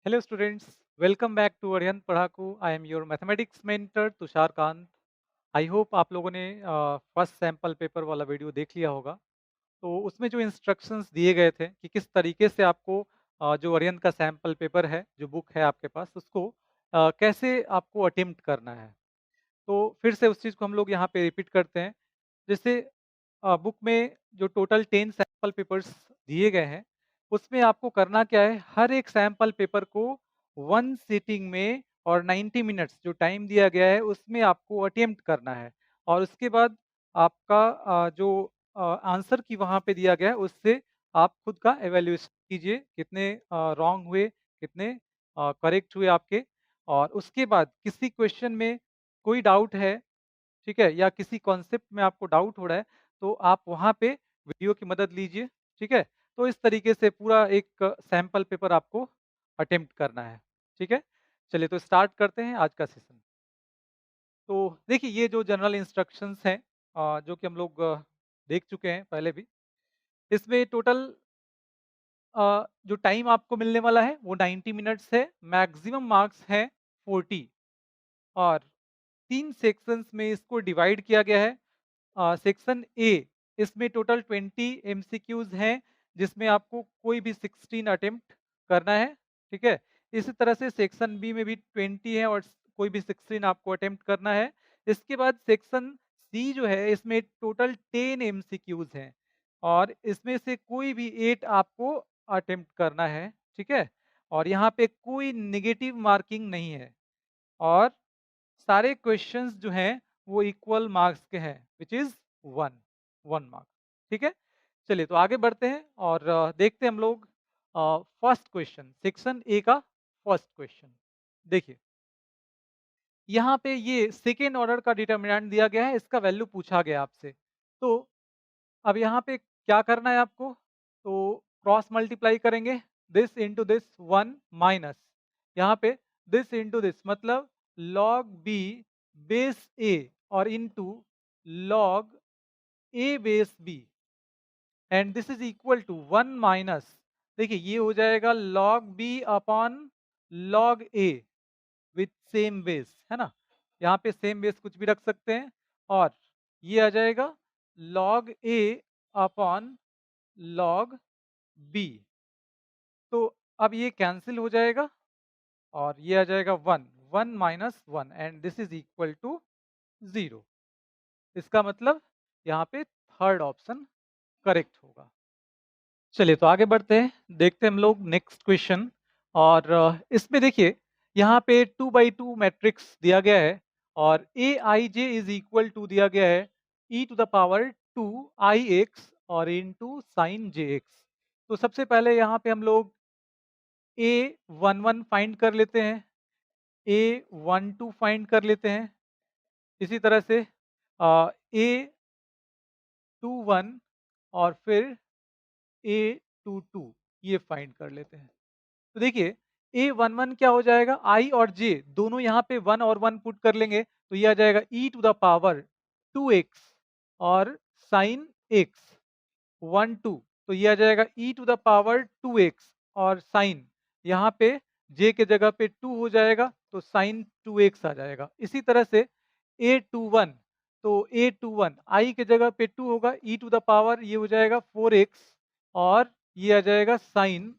Hello students, welcome back to Aryan Padhaku. I am your mathematics mentor Tushar Kant. I hope आप लोगों ने first sample paper वाला video देख लिया होगा. तो उसमें जो इंस्ट्रक्शंस दिए गए थे कि किस तरीके से आपको जो अरियन का सैम्पल पेपर है, जो बुक है आपके पास, उसको कैसे आपको अटेम्प्ट करना है. तो फिर से उस चीज़ को हम लोग यहाँ पे रिपीट करते हैं. जैसे बुक में जो टोटल 10 सैंपल पेपर्स दिए गए हैं, उसमें आपको करना क्या है, हर एक सैंपल पेपर को वन सिटिंग में और 90 मिनट्स जो टाइम दिया गया है, उसमें आपको अटेम्प्ट करना है. और उसके बाद आपका जो आंसर की वहाँ पे दिया गया है, उससे आप खुद का एवेल्यूएशन कीजिए, कितने रॉन्ग हुए, कितने करेक्ट हुए आपके. और उसके बाद किसी क्वेश्चन में कोई डाउट है, ठीक है, या किसी कॉन्सेप्ट में आपको डाउट हो रहा है, तो आप वहाँ पे वीडियो की मदद लीजिए, ठीक है? तो इस तरीके से पूरा एक सैंपल पेपर आपको अटेम्प्ट करना है, ठीक है? चलिए तो स्टार्ट करते हैं आज का सेशन. तो देखिए ये जो जनरल इंस्ट्रक्शंस हैं जो कि हम लोग देख चुके हैं पहले भी. इसमें टोटल जो टाइम आपको मिलने वाला है वो 90 मिनट्स है, मैक्सिमम मार्क्स हैं 40. और 3 सेक्शंस में इसको डिवाइड किया गया है. सेक्शन ए, इसमें टोटल 20 एमसीक्यूज हैं, जिसमें आपको कोई भी 16 अटेम्प्ट करना है, ठीक है? इसी तरह से सेक्शन बी में भी 20 है और कोई भी 16 आपको अटेम्प्ट करना है. इसके बाद सेक्शन सी जो है, इसमें टोटल 10 एमसीक्यूज हैं और इसमें से कोई भी 8 आपको अटेम्प्ट करना है, ठीक है? और यहाँ पे कोई नेगेटिव मार्किंग नहीं है और सारे क्वेश्चंस जो हैं वो इक्वल मार्क्स के हैं, which is one one mark. ठीक है, चलिए तो आगे बढ़ते हैं और देखते हैं हम लोग फर्स्ट क्वेश्चन, सेक्शन ए का फर्स्ट क्वेश्चन. देखिए यहाँ पे ये सेकेंड ऑर्डर का डिटर्मिनेंट दिया गया है, इसका वैल्यू पूछा गया आपसे. तो अब यहाँ पे क्या करना है आपको, तो क्रॉस मल्टीप्लाई करेंगे, this into this one minus यहाँ पे दिस इंटू दिस, मतलब लॉग बी बेस ए और into log A base B, and this is equal to one minus, देखिए ये हो जाएगा log B upon log A with same base, है ना? यहाँ पे सेम बेस कुछ भी रख सकते हैं. और ये आ जाएगा log A upon log B. तो अब ये कैंसिल हो जाएगा और ये आ जाएगा one, one minus one, and this is equal to zero. इसका मतलब यहाँ पे थर्ड ऑप्शन करेक्ट होगा. चलिए तो आगे बढ़ते हैं, देखते हैं हम लोग नेक्स्ट क्वेश्चन. और इसमें देखिए यहाँ पे 2 by 2 मैट्रिक्स दिया गया है और a i j is equal to दिया गया है ई to the power 2 i x और इनटू साइन जे एक्स. तो सबसे पहले यहाँ पे हम लोग ए वन वन फाइंड कर लेते हैं, ए वन टू फाइंड कर लेते हैं. इसी तरह से ए टू वन और फिर ए टू टू, ये फाइंड कर लेते हैं. तो देखिए ए वन वन क्या हो जाएगा, आई और जे दोनों यहाँ पे वन और वन पुट कर लेंगे, तो ये आ जाएगा E to the power 2x और साइन एक्स. वन टू, तो ये आ जाएगा E to the power 2x और साइन, यहाँ पे j के जगह पे 2 हो जाएगा, तो साइन 2x आ जाएगा. इसी तरह से ए टू वन, तो ए टू वन आई के जगह पे 2 होगा, ई टू द पावर ये हो जाएगा 4x और ये आ जाएगा साइन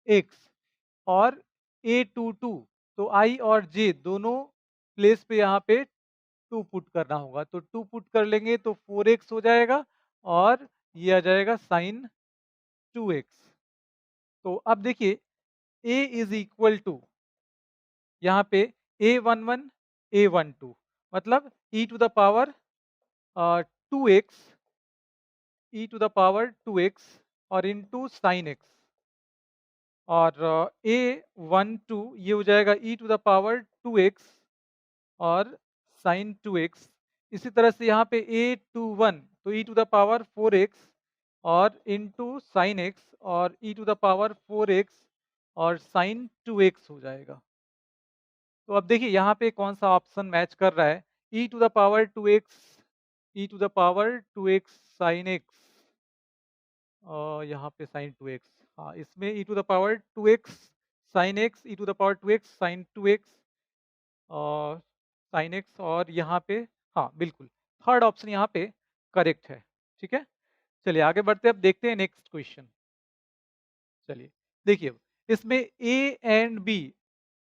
x. और ए टू टू, तो आई और जे दोनों प्लेस पे यहाँ पे 2 पुट करना होगा, तो 2 पुट कर लेंगे तो 4x हो जाएगा और ये आ जाएगा साइन 2x. तो अब देखिए a इज इक्वल टू यहाँ पे a one one a one two, मतलब e to the power 2x, e to the power 2x और इनटू साइन एक्स. और ए वन टू ये हो जाएगा E to the power 2x और साइन 2x. इसी तरह से यहाँ पे ए टू वन, तो ई टू द पावर 4x और इनटू साइन एक्स और ई टू द पावर 4x और साइन 2x हो जाएगा. तो अब देखिए यहाँ पे कौन सा ऑप्शन मैच कर रहा है, ई to the power 2x, e to the power 2x sine x, यहाँ पे साइन 2x, हाँ इसमें e to the power 2x sine x e to the power 2x sine 2x और साइन एक्स और यहाँ पे हाँ बिल्कुल थर्ड ऑप्शन यहाँ पे करेक्ट है। ठीक है, चलिए आगे बढ़ते हैं, अब देखते हैं नेक्स्ट क्वेश्चन। चलिए देखिए, इसमें A and B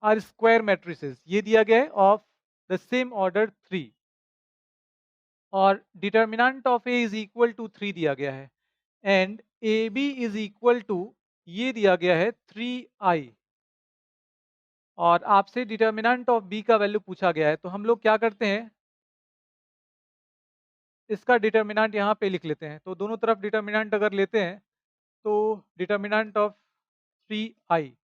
are square matrices ये दिया गया है ऑफ द सेम ऑर्डर 3 और determinant of A is equal to 3 दिया गया है and A B is equal to ये दिया गया है 3i और आपसे डिटर्मिनेंट ऑफ बी का वैल्यू पूछा गया है, तो हम लोग क्या करते हैं, इसका डिटर्मिनेंट यहाँ पे लिख लेते हैं। तो दोनों तरफ डिटर्मिनेंट अगर लेते हैं तो डिटर्मिनेंट ऑफ 3i,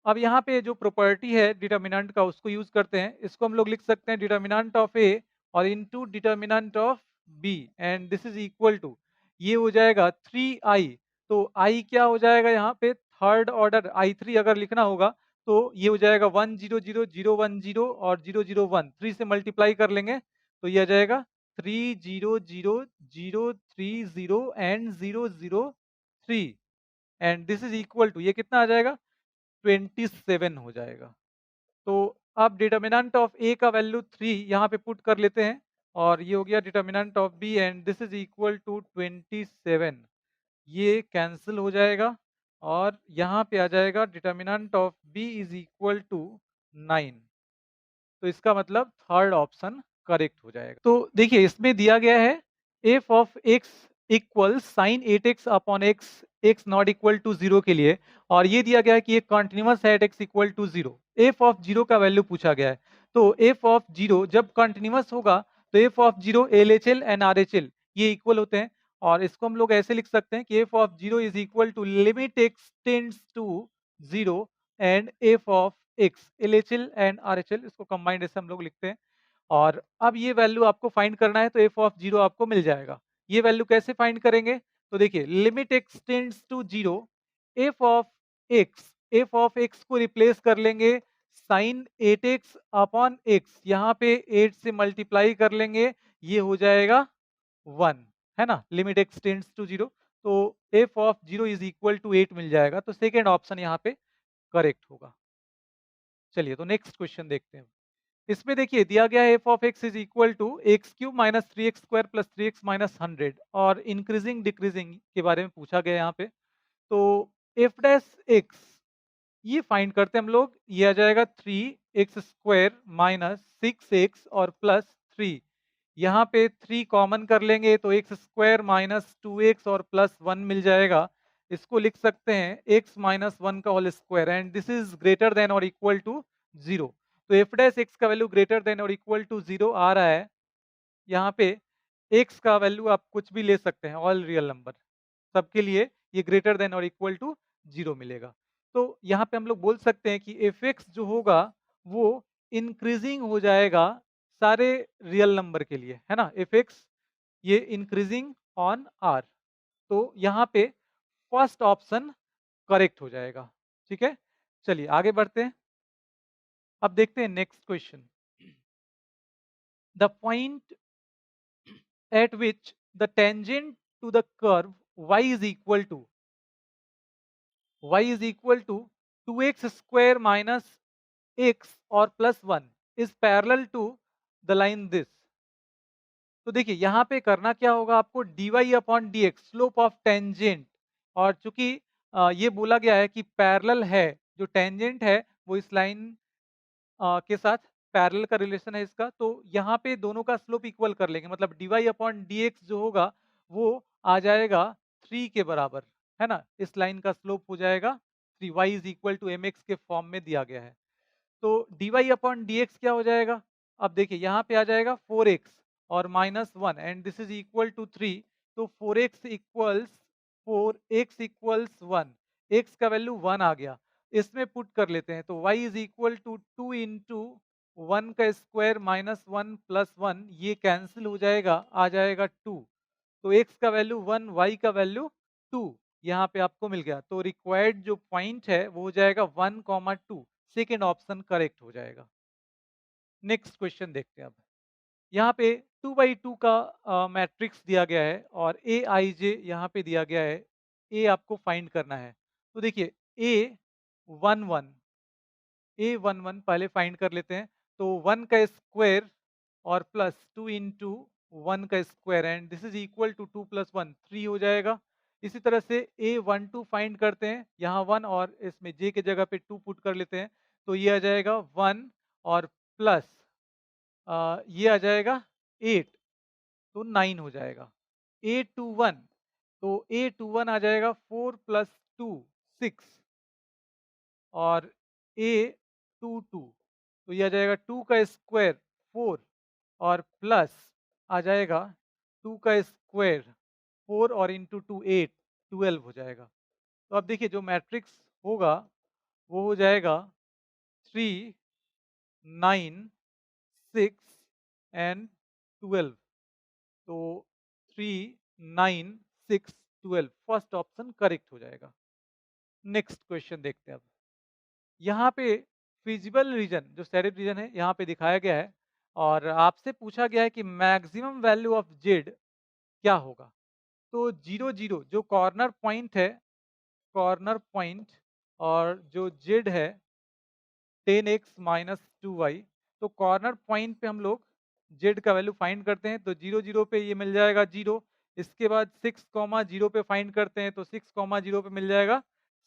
अब यहाँ पे जो प्रॉपर्टी है डिटर्मिनेंट का उसको यूज करते हैं, इसको हम लोग लिख सकते हैं डिटर्मिनेंट ऑफ ए और into determinant of B and this is equal to ये हो जाएगा 3i। तो i क्या हो जाएगा यहाँ पे थर्ड ऑर्डर i3 अगर लिखना होगा तो ये हो जाएगा 1 0 0 0 1 0 और 0 0 1 3 से मल्टीप्लाई कर लेंगे तो ये आ जाएगा 3 0 0 0 3 0 and 0 0 3 and this is equal to ये कितना आ जाएगा 27 हो जाएगा। तो अब डिटर्मिनेंट ऑफ ए का वैल्यू 3 यहाँ पे पुट कर लेते हैं और ये हो गया determinant of B and this is equal to 27। ये कैंसिल हो जाएगा और यहाँ पे आ जाएगा determinant of B is equal to 9। तो इसका मतलब थर्ड ऑप्शन करेक्ट हो जाएगा। तो देखिए इसमें दिया गया है F of X equal sine 8x upon X X not equal to 0 के लिए और ये दिया गया है कि ये कंटिन्यूअस है at x equal to 0। F of 0 का वैल्यू पूछा गया है, तो एफ ऑफ 0 जब कंटिन्यूअस होगा तो F of 0 LHL and RHL ये इक्वल होते हैं और इसको हम लोग ऐसे लिख सकते हैं कि F of 0 is equal to limit X tends to 0 and F of X LHL and RHL इसको कंबाइंड ऐसे हम लोग लिखते हैं। और अब ये वैल्यू आपको फाइंड करना है तो एफ ऑफ 0 आपको मिल जाएगा। ये वैल्यू कैसे फाइंड करेंगे, तो देखिए limit X tends to 0 F of X, F of X को रिप्लेस कर लेंगे साइन 8x अपॉन एक्स, यहाँ पे 8 से मल्टीप्लाई कर लेंगे ये हो जाएगा 1, है ना, लिमिट एक्स टेंड्स टू 0। तो F of 0 is equal to 8 मिल जाएगा, तो सेकेंड ऑप्शन यहाँ पे करेक्ट होगा। चलिए तो नेक्स्ट क्वेश्चन देखते हैं। इसमें देखिए दिया गया है F of x is equal to X cube minus 3x square plus 3x minus 100 और इंक्रीजिंग डिक्रीजिंग के बारे में पूछा गया यहाँ पे। तो एफ डैश एक्स ये फाइंड करते हैं हम लोग, ये आ जाएगा 3x स्क्वायर माइनस 6x और प्लस 3, यहाँ पे 3 कॉमन कर लेंगे तो एक्स स्क्वायर माइनस 2x और प्लस 1 मिल जाएगा। इसको लिख सकते हैं x माइनस 1 का whole square and this is greater than और इक्वल टू 0। तो एफ डैश एक्स का वैल्यू ग्रेटर देन और इक्वल टू 0 आ रहा है। यहाँ पे x का वैल्यू आप कुछ भी ले सकते हैं, ऑल रियल नंबर सबके लिए ये ग्रेटर देन और इक्वल टू 0 मिलेगा। तो यहाँ पे हम लोग बोल सकते हैं कि एफ एक्स जो होगा वो इंक्रीजिंग हो जाएगा सारे रियल नंबर के लिए, है ना, एफ एक्स ये इंक्रीजिंग ऑन आर। तो यहाँ पे फर्स्ट ऑप्शन करेक्ट हो जाएगा। ठीक है, चलिए आगे बढ़ते हैं, अब देखते हैं next question. The point at which the tangent to the curve y is equal to 2x square minus x or plus 1 is parallel to the line this। तो देखिए यहाँ पे करना क्या होगा आपको, dy upon D x slope of tangent, और चूंकि ये बोला गया है कि पैरेलल है, जो टेंजेंट है वो इस लाइन के साथ पैरेलल का रिलेशन है इसका, तो यहाँ पे दोनों का स्लोप इक्वल कर लेंगे, मतलब dy अपॉन डी एक्स जो होगा वो आ जाएगा 3 के बराबर, है ना, इस लाइन का स्लोप हो जाएगा 3, y is equal to M X के फॉर्म में दिया गया है। तो dy अपॉन डी एक्स क्या हो जाएगा, अब देखिए यहाँ पे आ जाएगा 4x और minus 1 and this is equal to 3। तो 4x इक्वल्स 1, x का वैल्यू 1 आ गया, इसमें पुट कर लेते हैं तो y is equal to 2 into 1 का स्क्वायर माइनस 1 प्लस 1, ये कैंसिल हो जाएगा, आ जाएगा 2। तो x का वैल्यू 1, y का वैल्यू 2 यहाँ पे आपको मिल गया। तो रिक्वायर्ड जो पॉइंट है वो हो जाएगा 1,2, सेकेंड ऑप्शन करेक्ट हो जाएगा। नेक्स्ट क्वेश्चन देखते हैं अब। यहाँ पे 2 by 2 का मैट्रिक्स दिया गया है और ए आई जे यहाँ पे दिया गया है, ए आपको फाइंड करना है। तो देखिए ए 1 1 A11 पहले फाइंड कर लेते हैं। तो 1 का स्क्वायर और प्लस 2 इंटू 1 का square and this is equal to 2 plus 1 3 हो जाएगा। इसी तरह से A12 फाइंड करते हैं, यहाँ 1 और इसमें J के जगह पे 2 पुट कर लेते हैं, तो ये आ जाएगा 1 और प्लस ये आ जाएगा 8, तो 9 हो जाएगा। A21, तो A21 आ जाएगा 4 प्लस 2 6 और A22, तो ये आ जाएगा 2 का स्क्वायर 4 और प्लस आ जाएगा 2 का स्क्वायर 4 और इंटू 2 8 12 हो जाएगा। तो अब देखिए जो मैट्रिक्स होगा वो हो जाएगा 3 9 6 एंड 12। तो 3 9 6 12 फर्स्ट ऑप्शन करेक्ट हो जाएगा। नेक्स्ट क्वेश्चन देखते हैं अब। यहाँ पे फिजिबल रीजन जो सेरिफ रीजन है यहाँ पे दिखाया गया है और आपसे पूछा गया है कि मैक्सिमम वैल्यू ऑफ जेड क्या होगा। तो 0 0 जो कॉर्नर पॉइंट है, कॉर्नर पॉइंट और जो जेड है 10x माइनस 2y, तो कॉर्नर पॉइंट पे हम लोग जेड का वैल्यू फाइंड करते हैं, तो 0 0 पे ये मिल जाएगा 0। इसके बाद 6 कॉमा 0 पे फाइंड करते हैं तो 6 कॉमा 0 पे मिल जाएगा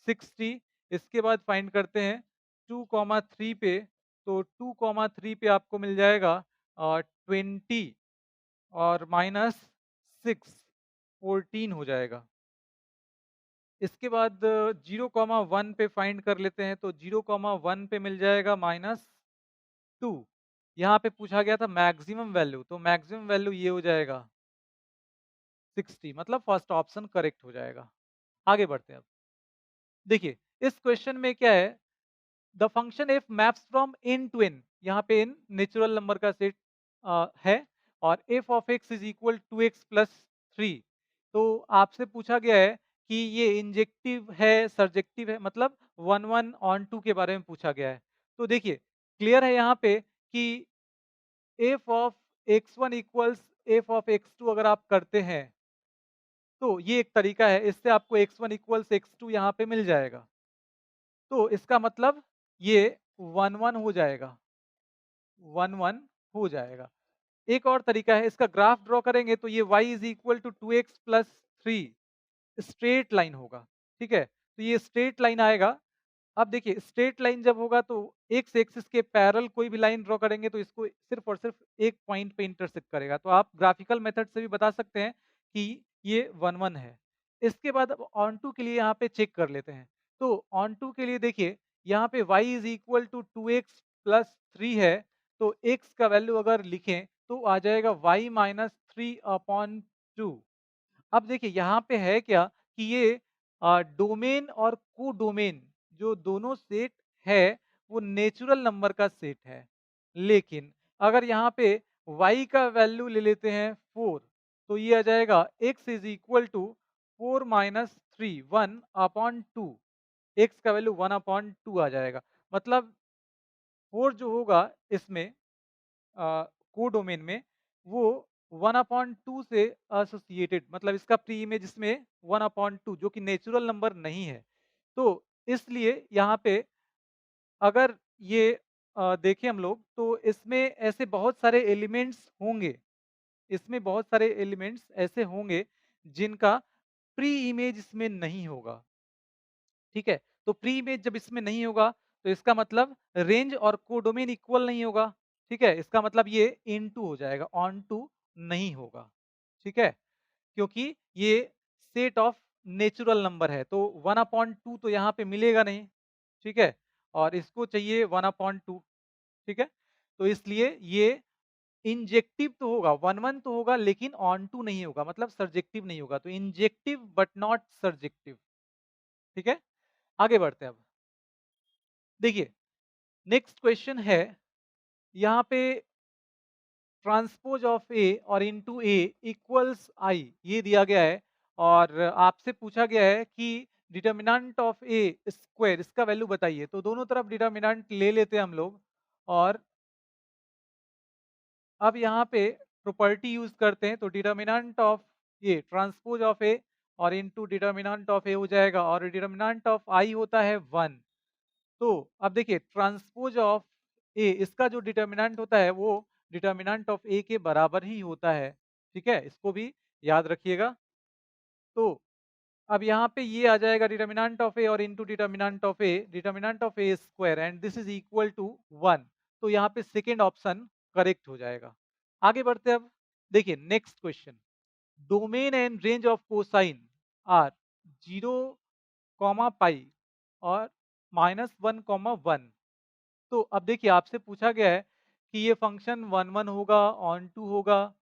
60। इसके बाद फाइंड करते हैं 2 कॉमा 3 पे, तो 2 कॉमा 3 पे आपको मिल जाएगा 20 और माइनस 6 14 हो जाएगा। इसके बाद 0 कॉमा 1 पे फाइंड कर लेते हैं, तो 0 कॉमा 1 पे मिल जाएगा माइनस 2। यहाँ पे पूछा गया था मैक्सिमम वैल्यू, तो मैक्सिमम वैल्यू ये हो जाएगा 60, मतलब फर्स्ट ऑप्शन करेक्ट हो जाएगा। आगे बढ़ते हैं अब। देखिए इस क्वेश्चन में क्या है, the function F maps from n to n, यहाँ पे n नेचुरल नंबर का सेट है और F of x is equal to X plus 3। तो आपसे पूछा गया है कि ये इंजेक्टिव है सर्जेक्टिव है, मतलब 1 1 ऑन 2 के बारे में पूछा गया है। तो देखिए क्लियर है यहाँ पे कि F of x1 equals F of x2 अगर आप करते हैं तो ये एक तरीका है, इससे आपको x1 इक्वल्स x2 यहाँ पे मिल जाएगा। तो इसका मतलब ये 1 1 हो जाएगा, 1 1 हो जाएगा। एक और तरीका है, इसका ग्राफ ड्रॉ करेंगे तो ये y is equal to 2x plus 3 straight line होगा। ठीक है, तो ये स्ट्रेट लाइन आएगा। अब देखिए स्ट्रेट लाइन जब होगा तो एक्स एक्सिस के पैरेलल कोई भी लाइन ड्रॉ करेंगे तो इसको सिर्फ और सिर्फ एक पॉइंट पे इंटरसेक्ट करेगा। तो आप ग्राफिकल मेथड से भी बता सकते हैं कि ये 1 1 है। इसके बाद अब ऑन टू के लिए यहाँ पे चेक कर लेते हैं। तो ऑन टू के लिए देखिए यहाँ पे y is equal to 2x plus 3 है, तो x का वैल्यू अगर लिखें तो आ जाएगा y माइनस 3/2। अब देखिए यहाँ पे है क्या कि ये डोमेन और को डोमेन जो दोनों सेट है वो नेचुरल नंबर का सेट है। लेकिन अगर यहाँ पे y का वैल्यू ले लेते हैं 4, तो ये आ जाएगा x is equal to 4 minus 3 1/2। x का वैल्यू 1/2 आ जाएगा। मतलब 4 जो होगा इसमें को डोमेन में वो 1/2 से एसोसिएटेड, मतलब इसका प्री इमेज इसमें 1/2 जो कि नेचुरल नंबर नहीं है। तो इसलिए यहाँ पे अगर ये देखें हम लोग तो इसमें ऐसे बहुत सारे एलिमेंट्स होंगे, इसमें बहुत सारे एलिमेंट्स ऐसे होंगे जिनका प्री इमेज इसमें नहीं होगा। ठीक है, तो प्री इमेज जब इसमें नहीं होगा तो इसका मतलब रेंज और कोडोमेन इक्वल नहीं होगा। ठीक है, इसका मतलब ये इनटू हो जाएगा, ऑन टू नहीं होगा। ठीक है, क्योंकि ये सेट ऑफ नेचुरल नंबर है तो 1/2 तो यहाँ पे मिलेगा नहीं। ठीक है, और इसको चाहिए 1/2। ठीक है, तो इसलिए ये इंजेक्टिव तो होगा, 1 1 तो होगा लेकिन ऑन टू नहीं होगा, मतलब सर्जेक्टिव नहीं होगा। तो इंजेक्टिव बट नॉट सर्जेक्टिव। ठीक है, आगे बढ़ते हैं अब। देखिए नेक्स्ट क्वेश्चन है, यहाँ पे ट्रांसपोज ऑफ ए और इनटू ए इक्वल्स आई ये दिया गया है और आपसे पूछा गया है कि डिटर्मिनेंट ऑफ ए स्क्वायर इसका वैल्यू बताइए। तो दोनों तरफ डिटर्मिनेंट ले लेते हैं हम लोग और अब यहाँ पे प्रॉपर्टी यूज करते हैं। तो determinant of A transpose of A और इनटू डिटर्मिनेंट ऑफ ए हो जाएगा और डिटर्मिनेंट ऑफ आई होता है 1। तो अब देखिए ट्रांसपोज ऑफ ए, इसका जो डिटर्मिनेंट होता है वो डिटर्मिनेंट ऑफ ए के बराबर ही होता है। ठीक है, इसको भी याद रखिएगा। तो अब यहाँ पे ये आ जाएगा डिटर्मिनेंट ऑफ ए और into determinant of A square and this is equal to 1। तो यहाँ पे सेकेंड ऑप्शन करेक्ट हो जाएगा। आगे बढ़ते हैं अब। देखिए next question, domain and range of cosine are 0 comma pi और -1 कॉमा 1। तो अब देखिए आपसे पूछा गया है कि ये फंक्शन 1 1 होगा, ऑन टू होगा,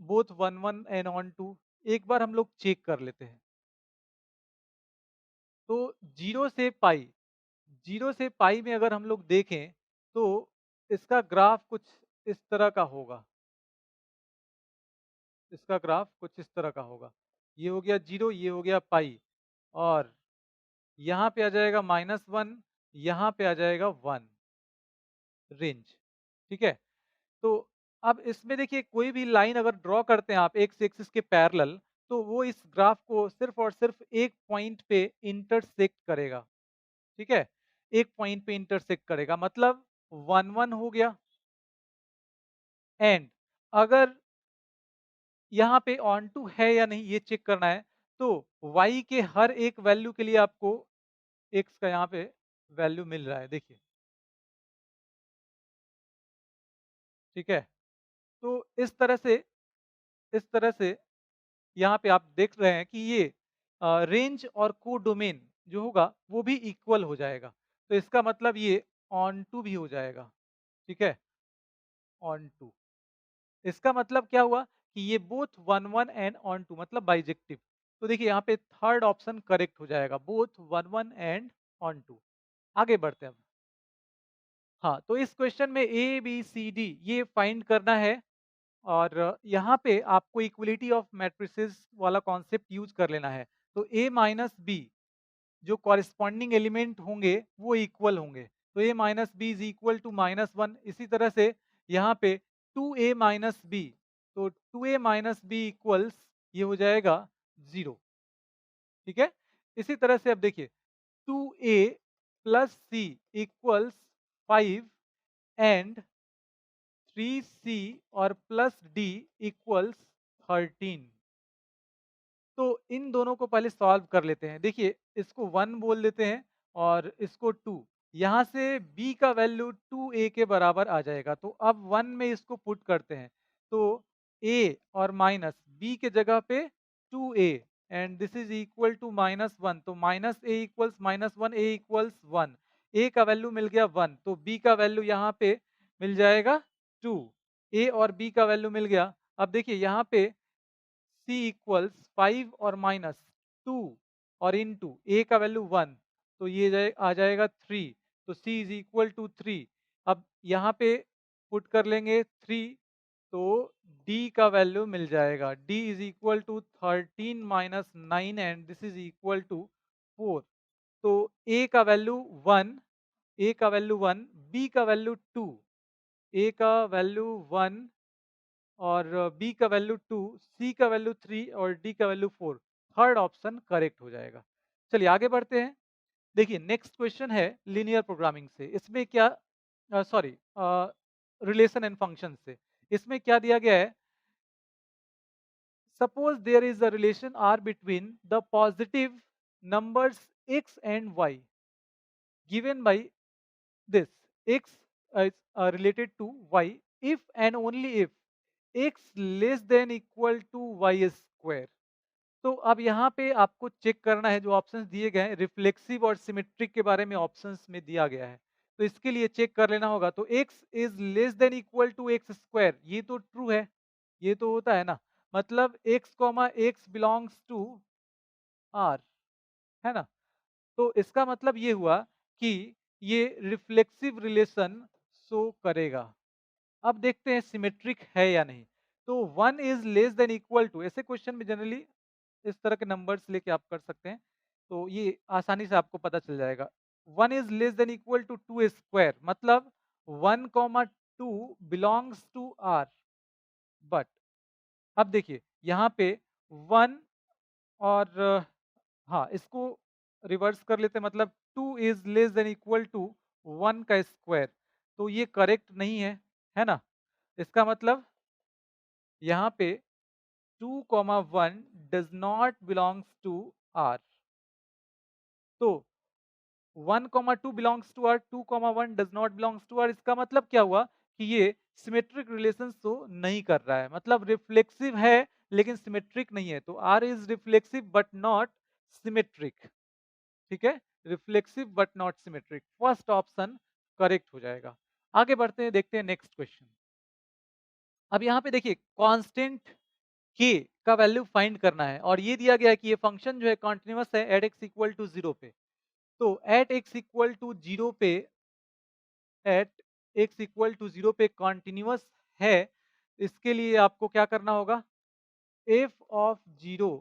बोथ 1 1 एंड ऑन टू। एक बार हम लोग चेक कर लेते हैं। तो जीरो से पाई में अगर हम लोग देखें तो इसका ग्राफ कुछ इस तरह का होगा। इसका ग्राफ कुछ इस तरह का होगा। ये हो गया जीरो, ये हो गया पाई, और यहाँ पे आ जाएगा -1, यहाँ पे आ जाएगा 1 रेंज। ठीक है, तो अब इसमें देखिए कोई भी लाइन अगर ड्रॉ करते हैं आप एक्स एक्सिस के पैरेलल, तो वो इस ग्राफ को सिर्फ और सिर्फ एक पॉइंट पे इंटरसेक्ट करेगा। ठीक है, एक पॉइंट पे इंटरसेक्ट करेगा, मतलब 1 1 हो गया। एंड अगर यहाँ पे ऑन टू है या नहीं ये चेक करना है, तो y के हर एक वैल्यू के लिए आपको x का यहाँ पे वैल्यू मिल रहा है, देखिए। ठीक है, तो इस तरह से यहाँ पे आप देख रहे हैं कि ये रेंज और कोडोमेन जो होगा वो भी इक्वल हो जाएगा। तो इसका मतलब ये ऑन टू भी हो जाएगा। ठीक है, ऑन टू, इसका मतलब क्या हुआ कि ये बोथ 1 1 एंड ऑन टू, मतलब बाइजेक्टिव। तो देखिए यहाँ पे थर्ड ऑप्शन करेक्ट हो जाएगा, बोथ 1 1 एंड ऑन टू। आगे बढ़ते हैं अब। हाँ, तो इस क्वेश्चन में ए बी सी डी ये फाइंड करना है, और यहाँ पे आपको इक्वलिटी ऑफ मैट्रिसेस वाला कॉन्सेप्ट यूज कर लेना है। तो ए माइनस बी जो कॉरेस्पॉन्डिंग एलिमेंट होंगे वो इक्वल होंगे। तो a minus b is equal to -1। इसी तरह से यहाँ पे 2a माइनस बी, तो 2a माइनस बी इक्वल्स ये हो जाएगा 0। ठीक है, इसी तरह से अब देखिए 2a plus C equals 5 and 3c और प्लस डी इक्वल्स 13। तो इन दोनों को पहले सॉल्व कर लेते हैं। देखिए इसको 1 बोल देते हैं और इसको 2। यहाँ से b का वैल्यू 2a के बराबर आ जाएगा। तो अब 1 में इसको पुट करते हैं, तो a और माइनस b के जगह पे 2a and this is equal to -1। तो minus a equals -1, a equals 1। a का वैल्यू मिल गया 1, तो b का वैल्यू यहाँ पे मिल जाएगा 2। a और b का वैल्यू मिल गया। अब देखिए यहाँ पे c इक्वल्स 5 और -2 और इनटू a का वैल्यू 1, तो ये आ जाएगा 3। तो c इज इक्वल टू 3। अब यहाँ पे पुट कर लेंगे 3, तो d का वैल्यू मिल जाएगा, d is equal to 13 minus 9 and this is equal to 4। तो a का वैल्यू 1, a का वैल्यू 1, b का वैल्यू 2, a का वैल्यू 1 और बी का वैल्यू 2, सी का वैल्यू 3 और डी का वैल्यू 4। थर्ड ऑप्शन करेक्ट हो जाएगा। चलिए आगे बढ़ते हैं। देखिए नेक्स्ट क्वेश्चन है लीनियर प्रोग्रामिंग से। इसमें क्या, सॉरी, रिलेशन एंड फंक्शन से। इसमें क्या दिया गया है, suppose there is a relation R between the positive numbers x and y given by this x is related to y if and only if x less than equal to Y square. तो अब यहाँ पे आपको check करना है, जो options दिए गए हैं रिफ्लेक्सिव और सिमेट्रिक के बारे में ऑप्शंस में दिया गया है। तो इसके लिए चेक कर लेना होगा। तो x is less than equal to X square, ये तो ट्रू है, ये तो होता है ना, मतलब x comma X belongs to r, है ना। तो इसका मतलब ये हुआ कि ये रिफ्लेक्सिव रिलेशन शो करेगा। अब देखते हैं सिमेट्रिक है या नहीं। तो 1 is less than equal to, ऐसे क्वेश्चन में जनरली इस तरह के नंबर्स लेके आप कर सकते हैं, तो ये आसानी से आपको पता चल जाएगा। 1 is less than equal to 2 square, मतलब 1 comma 2 belongs to R. But अब देखिए यहाँ पे 1 और हाँ इसको रिवर्स कर लेते हैं, मतलब 2 is less than equal to 1 का स्क्वायर, तो ये करेक्ट नहीं है ना? इसका मतलब यहाँ पे 2 comma 1 does not belongs to R. तो 1 comma 2 belongs to R, 2 comma 1 does not belongs to R. इसका मतलब क्या हुआ कि ये सिमेट्रिक रिलेशन तो नहीं कर रहा है, मतलब रिफ्लेक्सिव है लेकिन सिमेट्रिक नहीं है। तो R is reflexive but not symmetric. ठीक है, reflexive but not symmetric, first option correct हो जाएगा। आगे बढ़ते हैं, देखते हैं नेक्स्ट क्वेश्चन। अब यहाँ पे देखिए कांस्टेंट के का वैल्यू फाइंड करना है और ये दिया गया है कि ये फंक्शन जो है कॉन्टिन्यूअस है एट एक्स इक्वल टू 0 पे। तो एट एक्स इक्वल टू 0 पे, एट एक्स इक्वल टू 0 पे कॉन्टिन्यूअस है, इसके लिए आपको क्या करना होगा, F of 0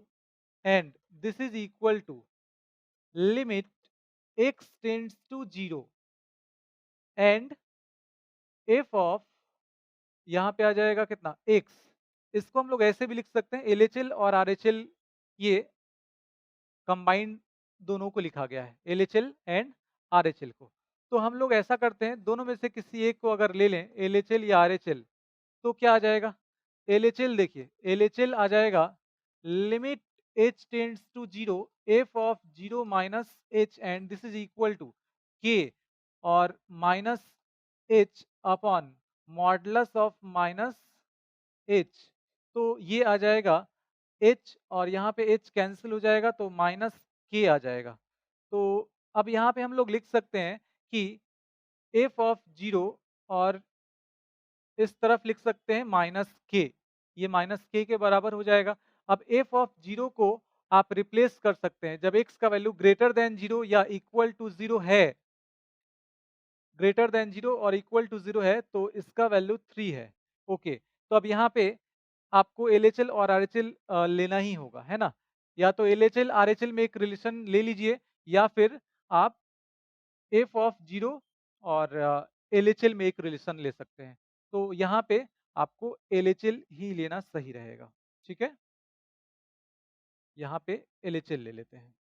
and this is equal to limit X tends to 0 and F of, यहाँ पे आ जाएगा कितना, एक्स। इसको हम लोग ऐसे भी लिख सकते हैं, एलएचएल और आरएचएल ये कंबाइंड दोनों को लिखा गया है, एलएचएल एंड आरएचएल को। तो हम लोग ऐसा करते हैं, दोनों में से किसी एक को अगर ले लें, एलएचएल या आरएचएल, तो क्या आ जाएगा, एलएचएल देखिए, एलएचएल आ जाएगा limit h tends to 0 F of 0 minus h and this is equal to k और minus h upon modulus of minus h। तो ये आ जाएगा h और यहाँ पे h कैंसिल हो जाएगा तो माइनस k आ जाएगा। तो अब यहाँ पे हम लोग लिख सकते हैं कि f ऑफ 0 और इस तरफ लिख सकते हैं माइनस के, ये माइनस के बराबर हो जाएगा। अब एफ ऑफ 0 को आप रिप्लेस कर सकते हैं, जब x का वैल्यू ग्रेटर देन 0 या इक्वल टू 0 है, ग्रेटर देन 0 और इक्वल टू 0 है तो इसका वैल्यू 3 है। ओके, तो अब यहाँ पे आपको एलएचएल और आरएचएल लेना ही होगा, है ना? या तो एलएचएल आरएचएल में एक रिलेशन ले लीजिए या फिर आप एफ ऑफ 0 और एलएचएल में एक रिलेशन ले सकते हैं। तो यहाँ पे आपको एलएचएल ही लेना सही रहेगा। ठीक है, यहाँ पे एलएचएल ले लेते हैं,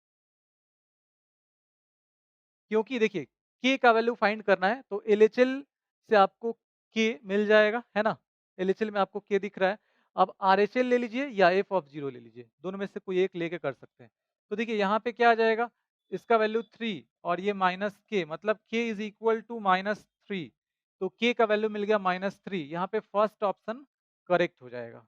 क्योंकि देखिए के का वैल्यू फाइंड करना है तो एलएचएल से आपको के मिल जाएगा, है ना? एलएचएल में आपको के दिख रहा है। अब आरएचएल ले लीजिए या एफ ऑफ 0 ले लीजिए, दोनों में से कोई एक लेके कर सकते हैं। तो देखिए यहाँ पे क्या आ जाएगा, इसका वैल्यू 3 और ये माइनस के, मतलब के इज इक्वल टू माइनस 3। तो के का वैल्यू मिल गया माइनस 3, यहाँ पे फर्स्ट ऑप्शन करेक्ट हो जाएगा।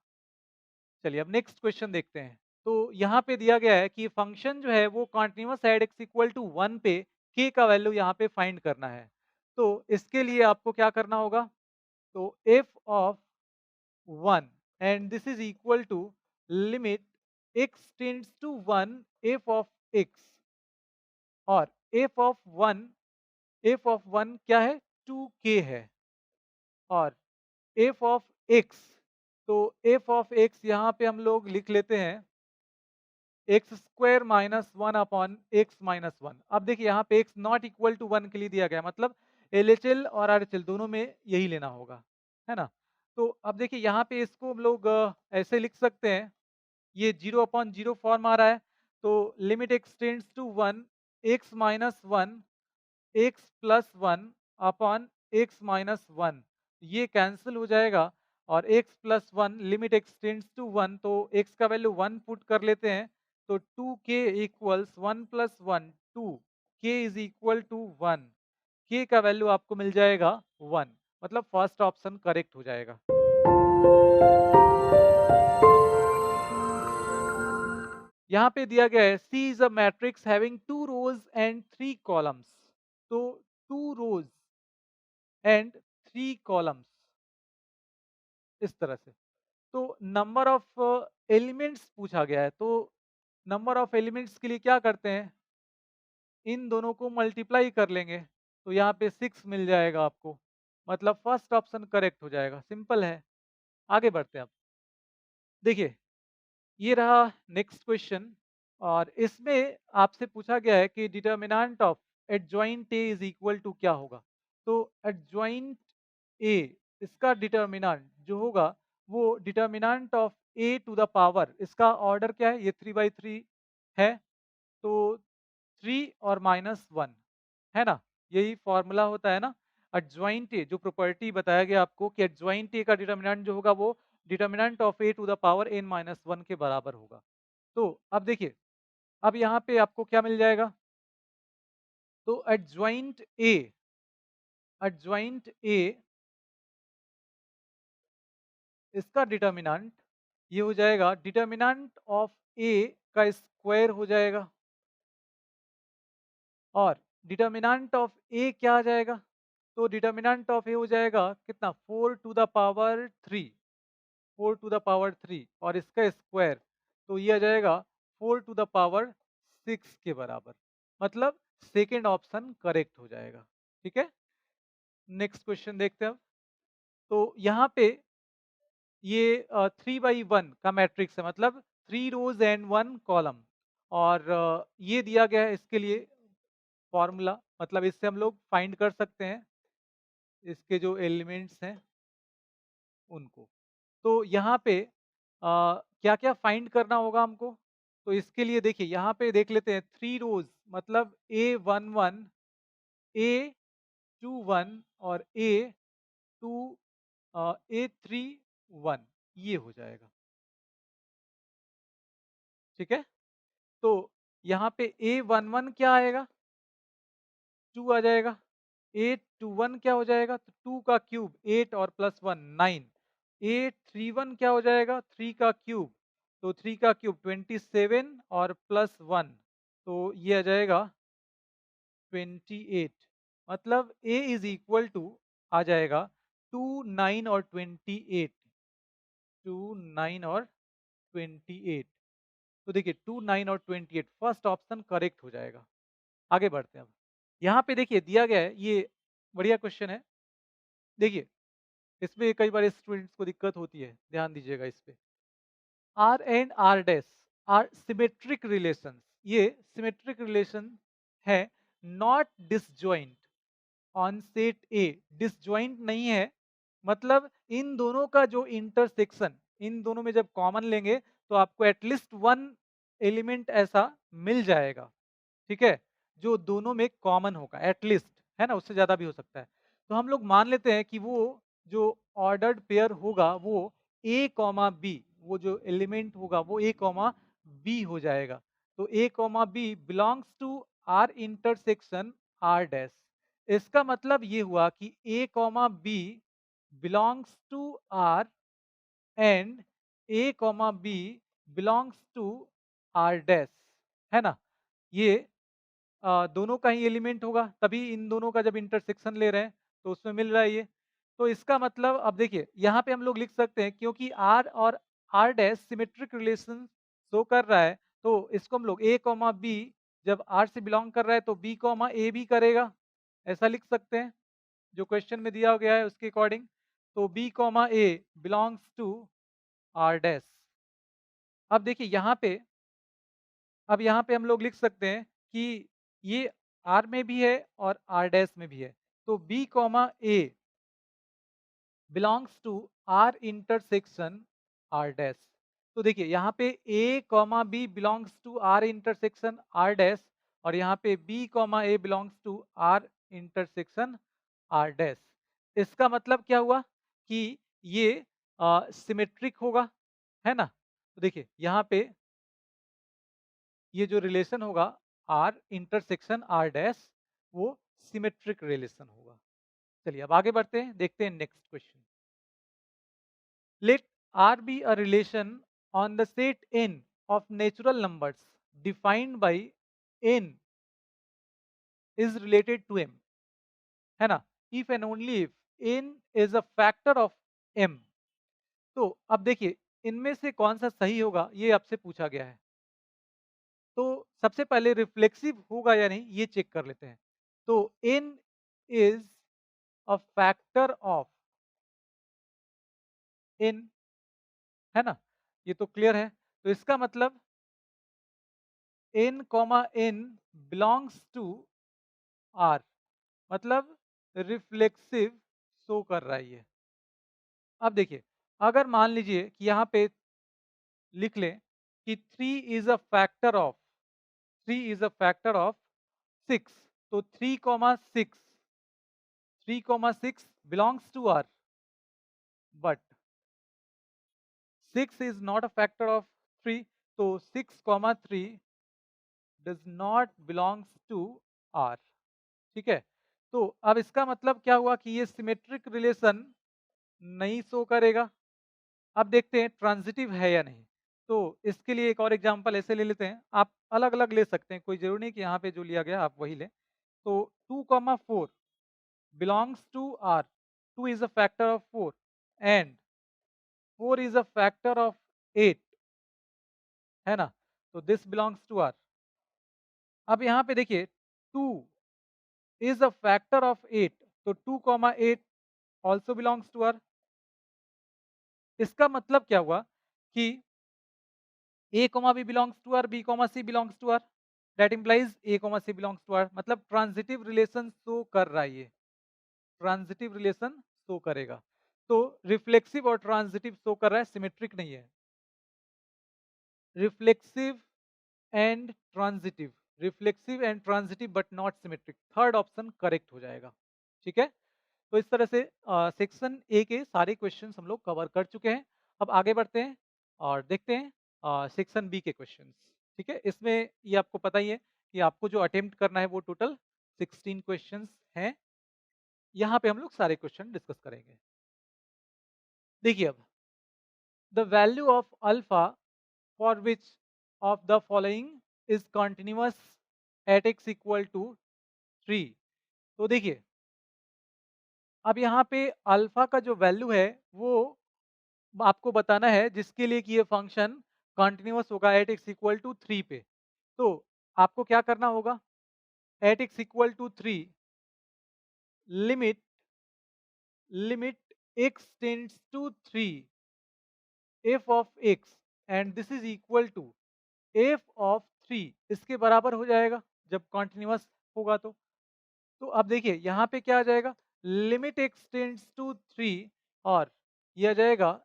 चलिए अब नेक्स्ट क्वेश्चन देखते हैं। तो यहाँ पे दिया गया है कि फंक्शन जो है वो continuous at x equal to 1 पे के का वैल्यू यहाँ पे फाइंड करना है। तो इसके लिए आपको क्या करना होगा, तो F of 1 and this is equal to limit X tends to 1 F of X और एफ ऑफ 1 क्या है, 2k है और एफ ऑफ एक्स, तो एफ ऑफ एक्स यहाँ पे हम लोग लिख लेते हैं X square minus 1 upon X minus 1। अब देखिए यहाँ पे एक्स नॉट इक्वल टू 1 के लिए दिया गया, मतलब एलएचएल और आरएचएल दोनों में यही लेना होगा, है ना? तो अब देखिए यहाँ पे इसको हम लोग ऐसे लिख सकते हैं, ये 0 अपॉन 0 फॉर्म आ रहा है, तो limit X tends to 1 X minus 1 X plus 1 upon X minus 1, ये कैंसिल हो जाएगा और x plus 1 limit X tends to 1, तो x का वैल्यू 1 पुट कर लेते हैं, तो 2k equals 1 plus 1 2, k is equal to 1, k का वैल्यू आपको मिल जाएगा 1, मतलब फर्स्ट ऑप्शन करेक्ट हो जाएगा। यहाँ पे दिया गया है C is a matrix having 2 rows and 3 columns. तो 2 रोज एंड 3 कॉलम्स इस तरह से, तो नंबर ऑफ एलिमेंट्स पूछा गया है, तो नंबर ऑफ एलिमेंट्स के लिए क्या करते हैं, इन दोनों को मल्टीप्लाई कर लेंगे, तो यहाँ पे 6 मिल जाएगा आपको, मतलब फर्स्ट ऑप्शन करेक्ट हो जाएगा, सिंपल है। आगे बढ़ते हैं अब, देखिए ये रहा नेक्स्ट क्वेश्चन और इसमें आपसे पूछा गया है कि determinant of adjoint A is equal to क्या होगा। तो एडजॉइंट ए, इसका डिटर्मिनेंट जो होगा वो determinant of A to the power, इसका ऑर्डर क्या है, ये 3/3 है। तो 3 और -1, है ना? यही फॉर्मूला होता है ना? एडजॉइंट ए जो प्रॉपर्टी बताया गया आपको कि एडजॉइंट ए का डिटर्मिनेंट जो होगा वो determinant of A to the power n-1 के बराबर होगा। तो अब देखिए, अब यहाँ पे आपको क्या मिल जाएगा? तो एडजॉइंट ए इसका डिटर्मिनेंट ये हो जाएगा डिटर्मिनेंट ऑफ ए का स्क्वायर हो जाएगा, और डिटर्मिनेंट ऑफ ए क्या आ जाएगा? तो डिटर्मिनेंट ऑफ ए हो जाएगा कितना? 4 to the power 3, 4 to the power 3, और इसका स्क्वायर तो ये आ जाएगा 4 टू द पावर 6 के बराबर। मतलब सेकेंड ऑप्शन करेक्ट हो जाएगा। ठीक है, नेक्स्ट क्वेश्चन देखते हैं अब। तो यहाँ पे ये 3/1 का मैट्रिक्स है, मतलब 3 रोज एंड 1 कॉलम, और ये दिया गया है इसके लिए फॉर्मूला, मतलब इससे हम लोग फाइंड कर सकते हैं इसके जो एलिमेंट्स हैं उनको। तो यहाँ पे क्या-क्या फाइंड करना होगा हमको? तो इसके लिए देखिए यहाँ पे देख लेते हैं, 3 रोज मतलब A11, A21 और A31 ये हो जाएगा। ठीक है? तो यहाँ पे A11 क्या आएगा? 2 आ जाएगा। A21 क्या हो जाएगा? तो 2 का क्यूब 8 और प्लस 1 9। A31 क्या हो जाएगा? 3 का क्यूब, तो 3 का क्यूब 27 और प्लस 1, तो ये आ जाएगा 28। मतलब A इज इक्वल टू आ जाएगा 2 9 और 28, 2 9 और 28। तो देखिए 2 9 और 28 फर्स्ट ऑप्शन करेक्ट हो जाएगा। आगे बढ़ते हैं अब। यहाँ पे देखिए दिया गया है, ये बढ़िया क्वेश्चन है। देखिए इसमें कई बार स्टूडेंट्स को दिक्कत होती है, ध्यान दीजिएगा इस पे। R and R dash R symmetric relation, ये सिमेट्रिक रिलेशन है, not disjoint on set A, disjoint नहीं है, मतलब इन दोनों का जो इंटरसेक्शन, इन दोनों में जब कॉमन लेंगे तो आपको एटलीस्ट वन एलिमेंट ऐसा मिल जाएगा। ठीक है, जो दोनों में कॉमन होगा एटलीस्ट, है ना, उससे ज्यादा भी हो सकता है। तो हम लोग मान लेते हैं कि वो जो ऑर्डर्ड पेयर होगा वो ए कॉमा बी, वो जो एलिमेंट होगा वो ए कॉमा बी हो जाएगा। तो A comma B belongs to R intersection R dash. इसका मतलब ये हुआ कि A comma B belongs to R and A comma B belongs to R dash, है ना। ये दोनों का ही एलिमेंट होगा, तभी इन दोनों का जब इंटरसेक्शन ले रहे हैं तो उसमें मिल रहा है ये। तो इसका मतलब अब देखिए यहाँ पे हम लोग लिख सकते हैं, क्योंकि आर और R dash symmetric relation show कर रहा है, तो इसको हम लोग ए कॉमा बी, जब आर से बिलोंग कर रहा है तो बी कॉमा ए भी करेगा, ऐसा लिख सकते हैं जो क्वेश्चन में दिया गया है उसके अकॉर्डिंग। तो B comma A belongs to R dash. अब देखिए यहाँ पे, अब यहाँ पे हम लोग लिख सकते हैं कि ये आर में भी है और आर डैश में भी है, तो B comma A belongs to R intersection R dash. तो देखिए यहाँ पे A comma B belongs to R intersection R dash, और यहाँ पे B comma A belongs to R intersection R dash. इसका मतलब क्या हुआ कि ये सिमेट्रिक होगा, है ना। तो देखिए यहाँ पे ये जो रिलेशन होगा आर इंटरसेक्शन आर डैश, वो सिमेट्रिक रिलेशन होगा। चलिए अब आगे बढ़ते हैं, देखते हैं next question. Let R be a relation on the set n of natural numbers defined by n is related to m, है ना, if and only if n is a factor of m। तो अब देखिए इनमें से कौन सा सही होगा ये आपसे पूछा गया है। तो सबसे पहले रिफ्लेक्सिव होगा या नहीं ये चेक कर लेते हैं। तो n is a factor of n, है ना, ये तो क्लियर है। तो इसका मतलब n comma n belongs to r, मतलब रिफ्लेक्सिव शो कर रहा है ये। अब देखिए अगर मान लीजिए कि यहाँ पे लिख लें कि 3 is a factor of, 3 is a factor of 6, तो 3,6, 3,6 belongs to R, but 6 is not a factor of 3, तो 6,3 does not belongs to R। ठीक है, तो अब इसका मतलब क्या हुआ कि ये सिमेट्रिक रिलेशन नहीं शो करेगा। अब देखते हैं ट्रांजिटिव है या नहीं। तो इसके लिए एक और एग्जांपल ऐसे ले लेते हैं, आप अलग अलग ले सकते हैं, कोई जरूरी नहीं कि यहाँ पे जो लिया गया आप वही लें। तो 2,4 belongs to R, 2 is a factor of 4 and 4 is a factor of 8, है ना, तो दिस बिलोंग्स टू आर। अब यहाँ पे देखिए 2 इज अ फैक्टर ऑफ 8, तो 2,8 ऑल्सो बिलोंग्स टू आर। इसका मतलब क्या हुआ कि a comma b belongs to R, b comma c belongs to R, that implies a comma c belongs to R, मतलब ट्रांजिटिव रिलेशन शो कर रहा है, ये ट्रांजिटिव रिलेशन शो करेगा। तो रिफ्लेक्सिव और ट्रांजिटिव शो कर रहा है, सिमेट्रिक नहीं है। Reflexive and transitive, reflexive and transitive but not symmetric, third option correct हो जाएगा। ठीक है, तो इस तरह से सेक्शन ए के सारे क्वेश्चंस हम लोग कवर कर चुके हैं। अब आगे बढ़ते हैं और देखते हैं सेक्शन बी के क्वेश्चंस। ठीक है, इसमें ये आपको पता ही है कि आपको जो अटेम्प्ट करना है वो टोटल 16 क्वेश्चंस हैं। यहाँ पे हम लोग सारे क्वेश्चन डिस्कस करेंगे। देखिए अब, the value of alpha for which of the following is continuous at x equal to 3। तो देखिए अब यहाँ पे अल्फा का जो वैल्यू है वो आपको बताना है जिसके लिए कि ये फंक्शन कंटिन्यूअस होगा एट एक्स इक्वल टू 3 पे। तो आपको क्या करना होगा, at x equal to 3 limit limit x tends to 3 f of x and this is equal to f of 3, इसके बराबर हो जाएगा जब कंटिन्यूअस होगा। तो अब देखिए यहाँ पे क्या आ जाएगा, लिमिट x टेंड्स टू 3 और ये आ जाएगा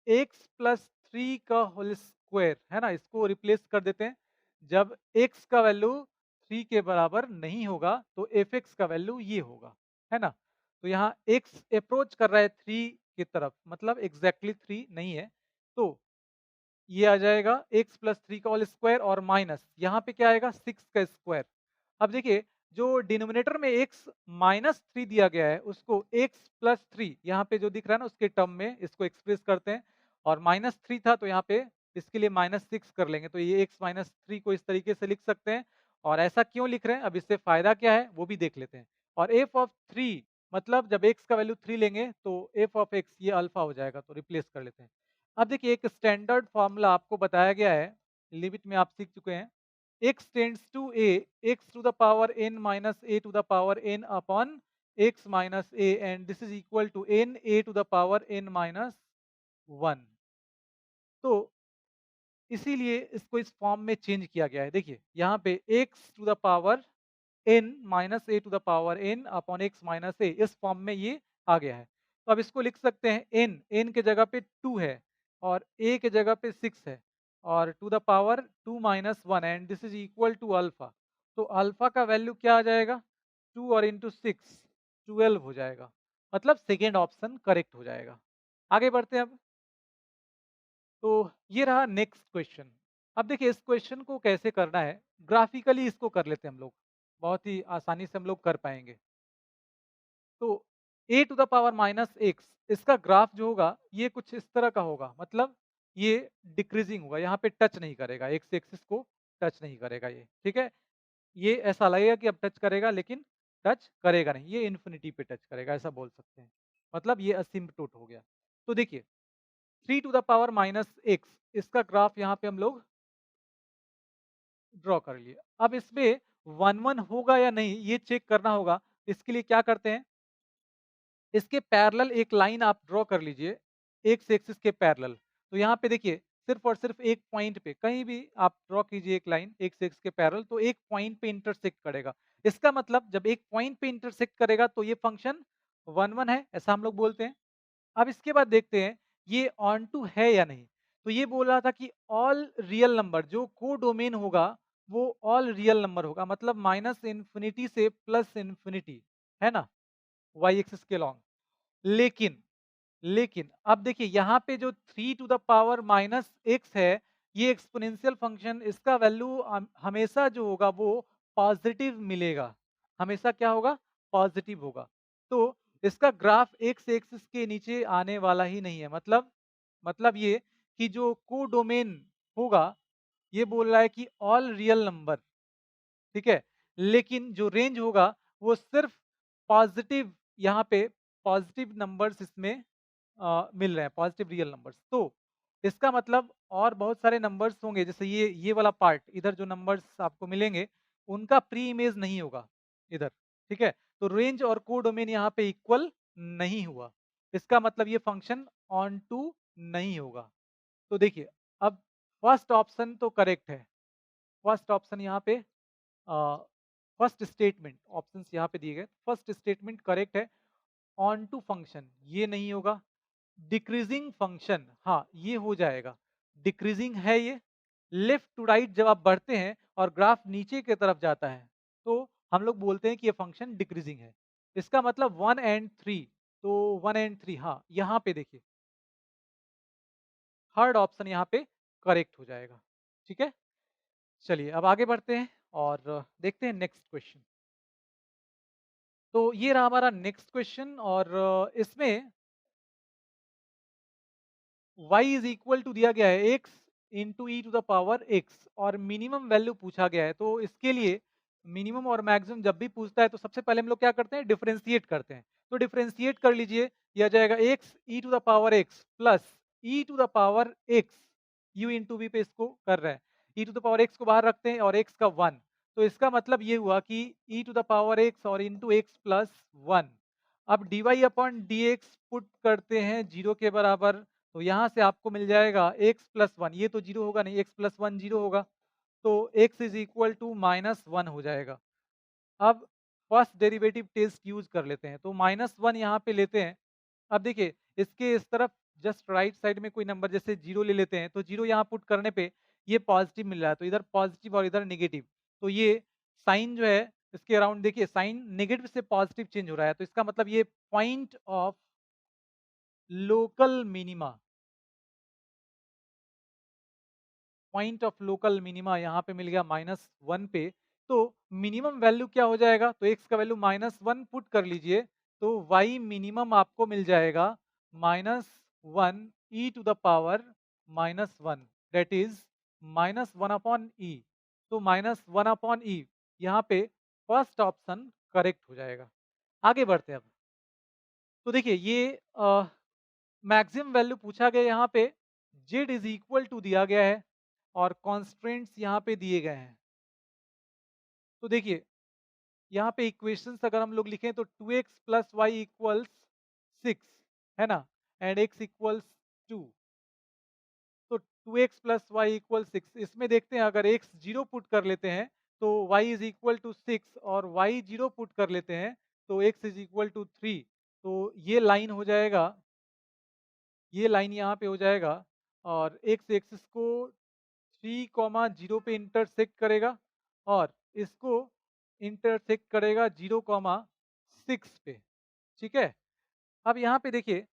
x प्लस 3 का होल स्क्वायर, है ना, इसको रिप्लेस कर देते हैं। जब x का वैल्यू 3 के बराबर नहीं होगा तो fx का वैल्यू ये होगा, है ना। तो यहाँ x अप्रोच कर रहा है 3 की तरफ, मतलब एग्जैक्टली 3 नहीं है। तो ये आ जाएगा x प्लस 3 का होल स्क्वायर और माइनस यहाँ पे क्या आएगा 6 का स्क्वायर। अब देखिए जो डिनोमिनेटर में x माइनस 3 दिया गया है उसको x प्लस 3 यहाँ पे जो दिख रहा है ना उसके टर्म में इसको एक्सप्रेस करते हैं, और माइनस 3 था तो यहाँ पे इसके लिए माइनस 6 कर लेंगे, तो ये x माइनस 3 को इस तरीके से लिख सकते हैं। और ऐसा क्यों लिख रहे हैं, अब इससे फायदा क्या है वो भी देख लेते हैं। और f ऑफ 3 मतलब जब x का वैल्यू 3 लेंगे तो f ऑफ x ये अल्फा हो जाएगा, तो रिप्लेस कर लेते हैं। अब देखिए एक स्टैंडर्ड फॉर्मूला आपको बताया गया है, लिमिट में आप सीख चुके हैं, x tends to a, x to the power n minus a to the power n upon x minus a and this is equal to n a to the power n minus 1। तो इसीलिए इसको इस form में change किया गया है। देखिए यहाँ पे x to the power n minus a to the power n upon x minus a, इस फॉर्म में ये आ गया है। तो अब इसको लिख सकते हैं n के जगह पे 2 है और a के जगह पे 6 है और to the power 2 minus 1 and this is equal to alpha. तो अल्फा का वैल्यू क्या आ जाएगा, 2 और इंटू 6 12 हो जाएगा, मतलब सेकेंड ऑप्शन करेक्ट हो जाएगा। आगे बढ़ते हैं अब। तो ये रहा नेक्स्ट क्वेश्चन। अब देखिए इस क्वेश्चन को कैसे करना है, ग्राफिकली इसको कर लेते हैं हम लोग, बहुत ही आसानी से हम लोग कर पाएंगे। तो a to the power minus x, इसका ग्राफ जो होगा ये कुछ इस तरह का होगा, मतलब ये डिक्रीजिंग होगा, यहाँ पे टच नहीं करेगा, एक्स एक्सिस को टच नहीं करेगा ये, ठीक है। ये ऐसा लगेगा कि अब टच करेगा लेकिन टच करेगा नहीं, ये इन्फिनिटी पे टच करेगा, ऐसा बोल सकते हैं, मतलब ये असिम्पटोट हो गया। तो देखिए 3 to the power minus x, इसका ग्राफ यहाँ पे हम लोग ड्रॉ कर लिए। अब इसमें 1 1 होगा या नहीं ये चेक करना होगा, इसके लिए क्या करते हैं, इसके पैरेलल एक लाइन आप ड्रॉ कर लीजिए, एक्स एक्सिस के पैरेलल। तो यहाँ पे देखिए सिर्फ और सिर्फ एक पॉइंट पे कहीं भी आप ड्रॉ कीजिए एक लाइन एक्स एक्सिस के पैरेलल, तो एक पॉइंट पे इंटरसेक्ट करेगा। इसका मतलब जब एक पॉइंट पे इंटरसेक्ट करेगा तो ये फंक्शन 1 1 है, ऐसा हम लोग बोलते हैं। अब इसके बाद देखते हैं ये ऑन टू है या नहीं। तो ये बोल रहा था कि ऑल रियल नंबर जो को डोमेन होगा वो ऑल रियल नंबर होगा, मतलब माइनस इन्फिनिटी से प्लस इन्फिनिटी, है ना, वाई एक्सिस के लॉन्ग। लेकिन लेकिन अब देखिए यहाँ पे जो 3 to the power minus x है, ये एक्सपोनेंशियल फंक्शन, इसका वैल्यू हमेशा जो होगा वो पॉजिटिव मिलेगा, हमेशा क्या होगा, पॉजिटिव होगा। तो इसका ग्राफ एक्स एक्सिस के नीचे आने वाला ही नहीं है, मतलब ये कि जो कोडोमेन होगा, ये बोल रहा है कि ऑल रियल नंबर, ठीक है, लेकिन जो रेंज होगा वो सिर्फ पॉजिटिव, यहाँ पे पॉजिटिव नंबर्स इसमें मिल रहे हैं, पॉजिटिव रियल नंबर्स। तो इसका मतलब और बहुत सारे नंबर्स होंगे, जैसे ये वाला पार्ट इधर जो नंबर्स आपको मिलेंगे उनका प्री इमेज नहीं होगा इधर, ठीक है। तो रेंज और कोडोमेन यहाँ पे इक्वल नहीं हुआ, इसका मतलब ये फंक्शन ऑन टू नहीं होगा। तो देखिए, अब फर्स्ट ऑप्शन तो करेक्ट है, फर्स्ट ऑप्शन यहाँ पे, फर्स्ट स्टेटमेंट, ऑप्शंस यहाँ पे दिए गए, फर्स्ट स्टेटमेंट करेक्ट है। ऑन टू फंक्शन ये नहीं होगा, डिक्रीजिंग फंक्शन हाँ ये हो जाएगा, डिक्रीजिंग है ये। लेफ्ट टू राइट जब आप बढ़ते हैं और ग्राफ नीचे की तरफ जाता है तो हम लोग बोलते हैं कि ये फंक्शन डिक्रीजिंग है। इसका मतलब 1 and 3, तो 1 and 3 हाँ यहाँ पे देखिए थर्ड ऑप्शन यहाँ पे करेक्ट हो जाएगा, ठीक है। चलिए अब आगे बढ़ते हैं और देखते हैं नेक्स्ट क्वेश्चन। तो ये रहा हमारा नेक्स्ट क्वेश्चन और इसमें y इज इक्वल टू दिया गया है x into E to the power x और मिनिमम वैल्यू पूछा गया है। तो इसके लिए मिनिमम और मैक्सिमम जब भी पूछता है तो सबसे पहले हम लोग क्या करते हैं, डिफरेंशिएट करते हैं। तो डिफरेंशिएट कर लीजिए, यह जाएगा x e to the power x plus e to the power x, u into v पे इसको कर रहे हैं, ई टू द पावर x को बाहर रखते हैं और x का 1। तो इसका मतलब ये हुआ कि e to the power x और इंटू एक्स प्लस 1। अब d Y upon D x put करते हैं जीरो के बराबर, तो यहाँ से आपको मिल जाएगा x प्लस 1, ये तो जीरो होगा नहीं, x प्लस 1 जीरो होगा, तो x इज इक्वल टू -1 हो जाएगा। अब फर्स्ट डेरिवेटिव टेस्ट यूज कर लेते हैं, तो -1 यहाँ पे लेते हैं। अब देखिए इसके इस तरफ जस्ट राइट साइड में कोई नंबर जैसे जीरो ले लेते हैं, तो जीरो यहाँ पुट करने पे ये पॉजिटिव मिल रहा है, तो इधर पॉजिटिव और इधर नेगेटिव, तो ये साइन जो है इसके अराउंड देखिए साइन नेगेटिव से पॉजिटिव चेंज हो रहा है, तो इसका मतलब ये point of local minima, point of local minima यहाँ पे मिल गया -1 पे। तो मिनिमम वैल्यू क्या हो जाएगा, तो x का वैल्यू -1 पुट कर लीजिए, तो y मिनिमम आपको मिल जाएगा -1 E to the power -1, that is -1 upon E. तो -1 अपॉन ई यहाँ पे फर्स्ट ऑप्शन करेक्ट हो जाएगा। आगे बढ़ते हैं अब। तो देखिए ये मैक्सिमम वैल्यू पूछा गया यहाँ पे, z इज इक्वल टू दिया गया है और कॉन्स्ट्रेंट्स यहाँ पे दिए गए हैं। तो देखिए यहाँ पे इक्वेशंस अगर हम लोग लिखें तो 2x प्लस वाई इक्वल्स 6, है ना, एंड x इक्वल्स 2, तो 2x प्लस वाई इक्वल 6, इसमें देखते हैं अगर x जीरो पुट कर लेते हैं तो y इज इक्वल टू 6 और y जीरो पुट कर लेते हैं तो x इज इक्वल टू 3। तो ये लाइन हो जाएगा, ये लाइन यहाँ पे हो जाएगा और x एक्सिस को 3,0 पे इंटरसेक्ट करेगा और इसको इंटरसेक्ट करेगा 0,6 पे, ठीक है। अब यहाँ पे देखिए,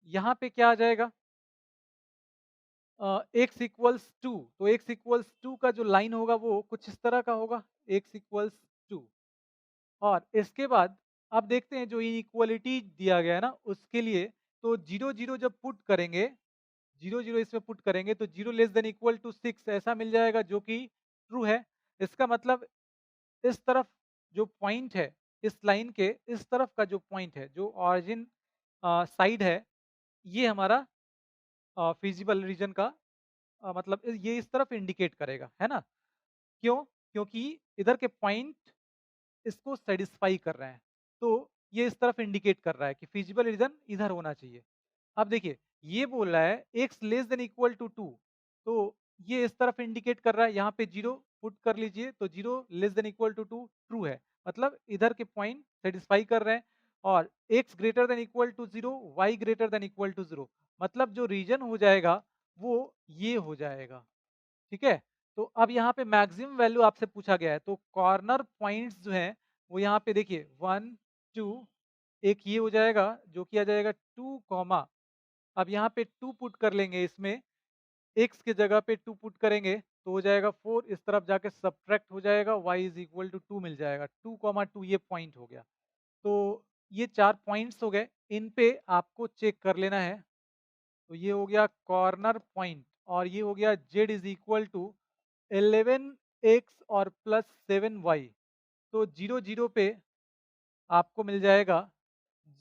यहाँ पे क्या आ जाएगा, x इक्वल्स 2, तो x इक्वल्स 2 का जो लाइन होगा वो कुछ इस तरह का होगा, x इक्वल्स 2। और इसके बाद अब देखते हैं जो इनइक्वालिटी दिया गया है ना उसके लिए, तो 0 0 जब पुट करेंगे, 0 0 इसमें पुट करेंगे तो 0 < ऐसा मिल जाएगा जो कि ट्रू है। इसका मतलब इस तरफ जो पॉइंट है, इस लाइन के इस तरफ का जो पॉइंट है, जो ऑरिजिन साइड है, ये हमारा फिजिबल रीजन का मतलब ये इस तरफ इंडिकेट करेगा, है ना। क्यों, क्योंकि इधर के पॉइंट इसको सेटिस्फाई कर रहे हैं, तो ये इस तरफ इंडिकेट कर रहा है कि फिजिबल रीजन इधर होना चाहिए। अब देखिए ये बोल रहा है x less than equal to 2, तो ये इस तरफ इंडिकेट कर रहा है, यहाँ पे जीरो पुट कर लीजिए, तो zero less than equal to 2 true है, मतलब इधर के पॉइंट सेटिस्फाई कर रहे हैं। और x greater than equal to 0, y greater than equal to 0, मतलब जो रीजन हो जाएगा वो ये हो जाएगा, ठीक है। तो अब यहाँ पे मैक्सिमम वैल्यू आपसे पूछा गया है, तो कॉर्नर पॉइंट्स जो हैं वो यहाँ पे देखिए 1 2, एक ये हो जाएगा जो कि आ जाएगा 2 कॉमा, अब यहाँ पे 2 पुट कर लेंगे इसमें, एक्स की जगह पे 2 पुट करेंगे तो हो जाएगा 4, इस तरफ जाके सब्ट्रैक्ट हो जाएगा, y इज इक्वल टू 2 मिल जाएगा, 2 कॉमा 2 ये पॉइंट हो गया। तो ये 4 पॉइंट्स हो गए, इन पे आपको चेक कर लेना है। तो ये हो गया कॉर्नर पॉइंट और ये हो गया z is equal to 11x और प्लस 7y। तो 0 0 पे आपको मिल जाएगा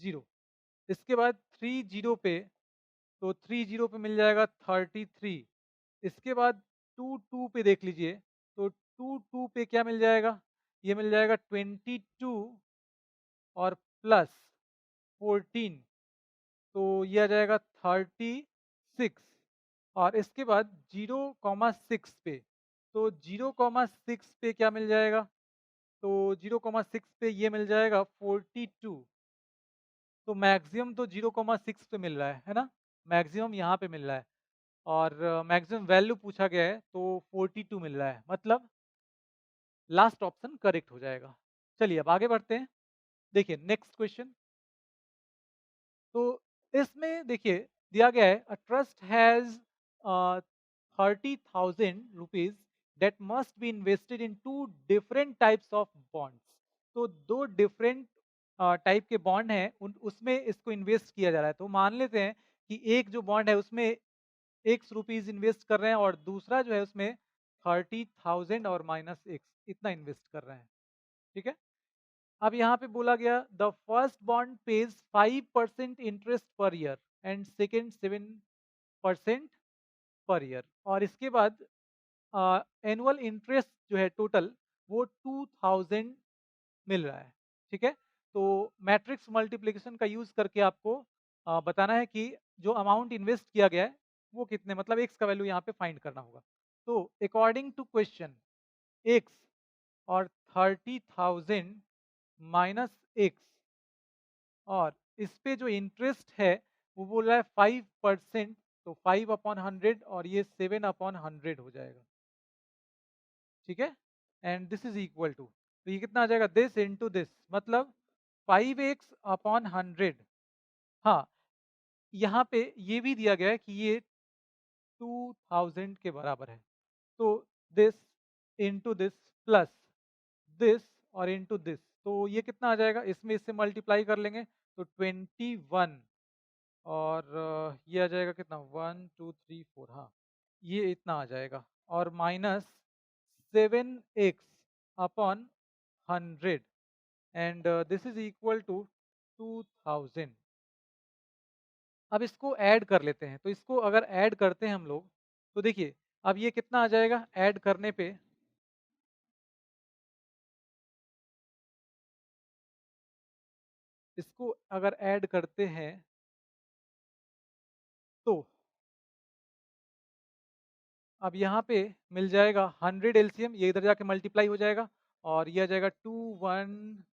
0। इसके बाद 3 0 पे, तो 3 0 पे मिल जाएगा 33। इसके बाद 2 2 पे देख लीजिए, तो 2 2 पे क्या मिल जाएगा, ये मिल जाएगा 22 और प्लस 14, तो ये आ जाएगा 36। और इसके बाद 0,6 पे, तो 0,6 पे क्या मिल जाएगा, तो 0,6 पे ये मिल जाएगा 42। तो मैक्सिमम तो 0,6 पे मिल रहा है ना, मैक्सिमम यहाँ पे मिल रहा है और मैक्सिमम वैल्यू पूछा गया है तो 42 मिल रहा है, मतलब लास्ट ऑप्शन करेक्ट हो जाएगा। चलिए अब आगे बढ़ते हैं, देखिए नेक्स्ट क्वेश्चन। तो इसमें देखिए दिया गया है a trust has 30,000 rupees that must be invested in two different types of bonds. तो दो डिफरेंट टाइप के बॉन्ड हैं, उसमें इसको इन्वेस्ट किया जा रहा है। तो मान लेते हैं कि एक जो बॉन्ड है उसमें एक्स रुपीज इन्वेस्ट कर रहे हैं और दूसरा जो है उसमें 30,000 और माइनस एक्स इतना इन्वेस्ट कर रहे हैं, ठीक है। अब यहाँ पे बोला गया the first bond page 5% interest per year and second 7% per year, और इसके बाद एनुअल इंटरेस्ट जो है टोटल वो 2000 मिल रहा है, ठीक है। तो मैट्रिक्स मल्टीप्लिकेशन का यूज करके आपको बताना है कि जो अमाउंट इन्वेस्ट किया गया है वो कितने, मतलब एक्स का वैल्यू यहाँ पे फाइंड करना होगा। तो अकॉर्डिंग टू क्वेश्चन, एक्स और 30,000 माइनस एक्स, और इस पे जो इंटरेस्ट है वो बोल रहा है 5%, तो 5/100 और ये 7/100 हो जाएगा, ठीक है। And this is equal to, तो ये कितना आ जाएगा, दिस इंटू दिस, मतलब 5x/100। हाँ, यहाँ पे ये भी दिया गया है कि ये 2000 के बराबर है, तो this into this plus this और इंटू दिस, तो ये कितना आ जाएगा, इसमें इससे मल्टीप्लाई कर लेंगे तो 21, और ये आ जाएगा कितना 1 2 3 4, हाँ ये इतना आ जाएगा, और minus 7x/100 and this is equal to 2000। अब इसको ऐड कर लेते हैं, तो इसको अगर ऐड करते हैं हम लोग तो देखिए अब ये कितना आ जाएगा ऐड करने पे, इसको अगर ऐड करते हैं तो अब यहाँ पे मिल जाएगा 100 एलसीएम, ये इधर जाके मल्टीप्लाई हो जाएगा और ये आ जाएगा 2 1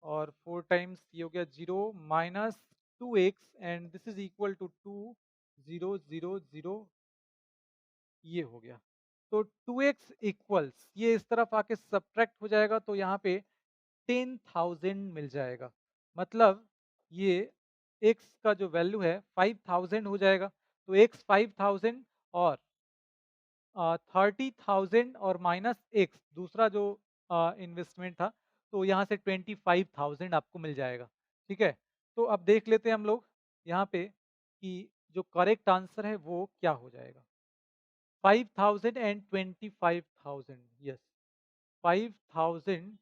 और 4 टाइम्स ये हो गया 0 minus 2x and this is equal to 2 0 0 0, ये हो गया। तो 2x इक्वल्स ये इस तरफ आके सब्ट्रैक्ट हो जाएगा तो यहाँ पे 10,000 मिल जाएगा, मतलब ये x का जो वैल्यू है 5,000 हो जाएगा। तो x 5,000 और 30,000 और माइनस एक्स दूसरा जो इन्वेस्टमेंट था, तो यहाँ से 25,000 आपको मिल जाएगा, ठीक है। तो अब देख लेते हैं हम लोग यहाँ पे कि जो करेक्ट आंसर है वो क्या हो जाएगा, 5,000 एंड 25,000, यस 5,000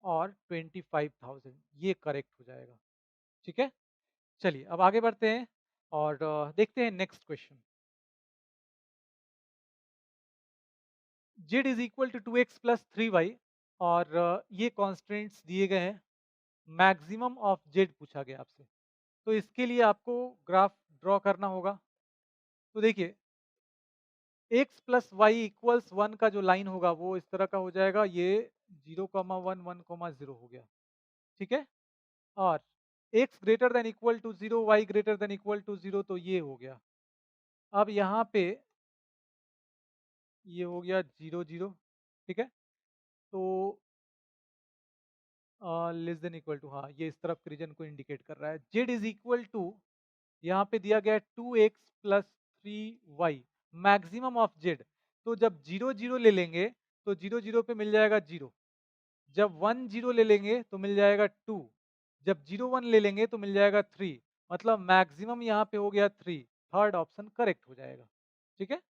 और 25,000 ये करेक्ट हो जाएगा, ठीक है। चलिए अब आगे बढ़ते हैं और देखते हैं next question. z is equal to 2x plus 3y और ये कॉन्स्टेंट्स दिए गए हैं, मैक्सिमम ऑफ z पूछा गया आपसे, तो इसके लिए आपको ग्राफ ड्रॉ करना होगा। तो देखिए x प्लस वाई इक्वल्स 1 का जो लाइन होगा वो इस तरह का हो जाएगा, ये 0,1 1,0 हो गया, ठीक है। और x greater than equal to 0 y greater than equal to 0, तो ये हो गया। अब यहाँ पे ये हो गया 0 0, ठीक है। तो लेस देन इक्वल टू, हाँ ये इस तरफ के रीजन को इंडिकेट कर रहा है। जेड इज इक्वल टू, यहाँ पे दिया गया है 2x plus 3y, maximum of Z. तो जब 0 0 ले लेंगे तो 0 0 पे मिल जाएगा 0, जब 1 0 ले लेंगे तो मिल जाएगा 2, जब 0 1 ले लेंगे तो मिल जाएगा 3, मतलब मैक्सिमम यहाँ पे हो गया 3। थर्ड ऑप्शन करेक्ट हो जाएगा, ठीक है।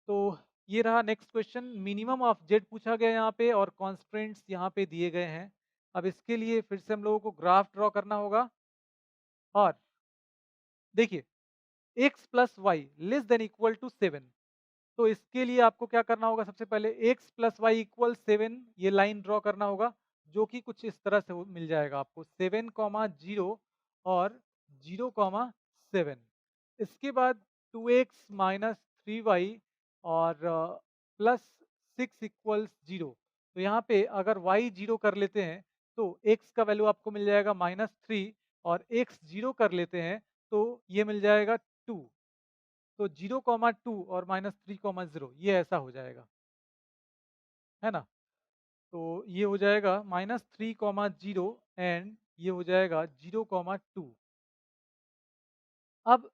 तो ये रहा next question, minimum of Z पूछा गया यहाँ पे और कॉन्स्ट्रेंट्स यहाँ पे दिए गए हैं। अब इसके लिए फिर से हम लोगों को ग्राफ ड्रॉ करना होगा और देखिए x plus y less than equal to 7। तो इसके लिए आपको क्या करना होगा, सबसे पहले x प्लस वाई इक्वल 7 ये लाइन ड्रॉ करना होगा, जो कि कुछ इस तरह से मिल जाएगा आपको 7 कॉमा 0 और 0 कॉमा 7। इसके बाद 2x माइनस 3y और प्लस 6 इक्वल्स 0। तो यहाँ पे अगर y 0 कर लेते हैं तो x का वैल्यू आपको मिल जाएगा -3 और x 0 कर लेते हैं तो ये मिल जाएगा 2। तो 0,2 और -3,0 ये ऐसा हो जाएगा, है ना। तो ये हो जाएगा -3,0 एंड ये हो जाएगा 0,2। अब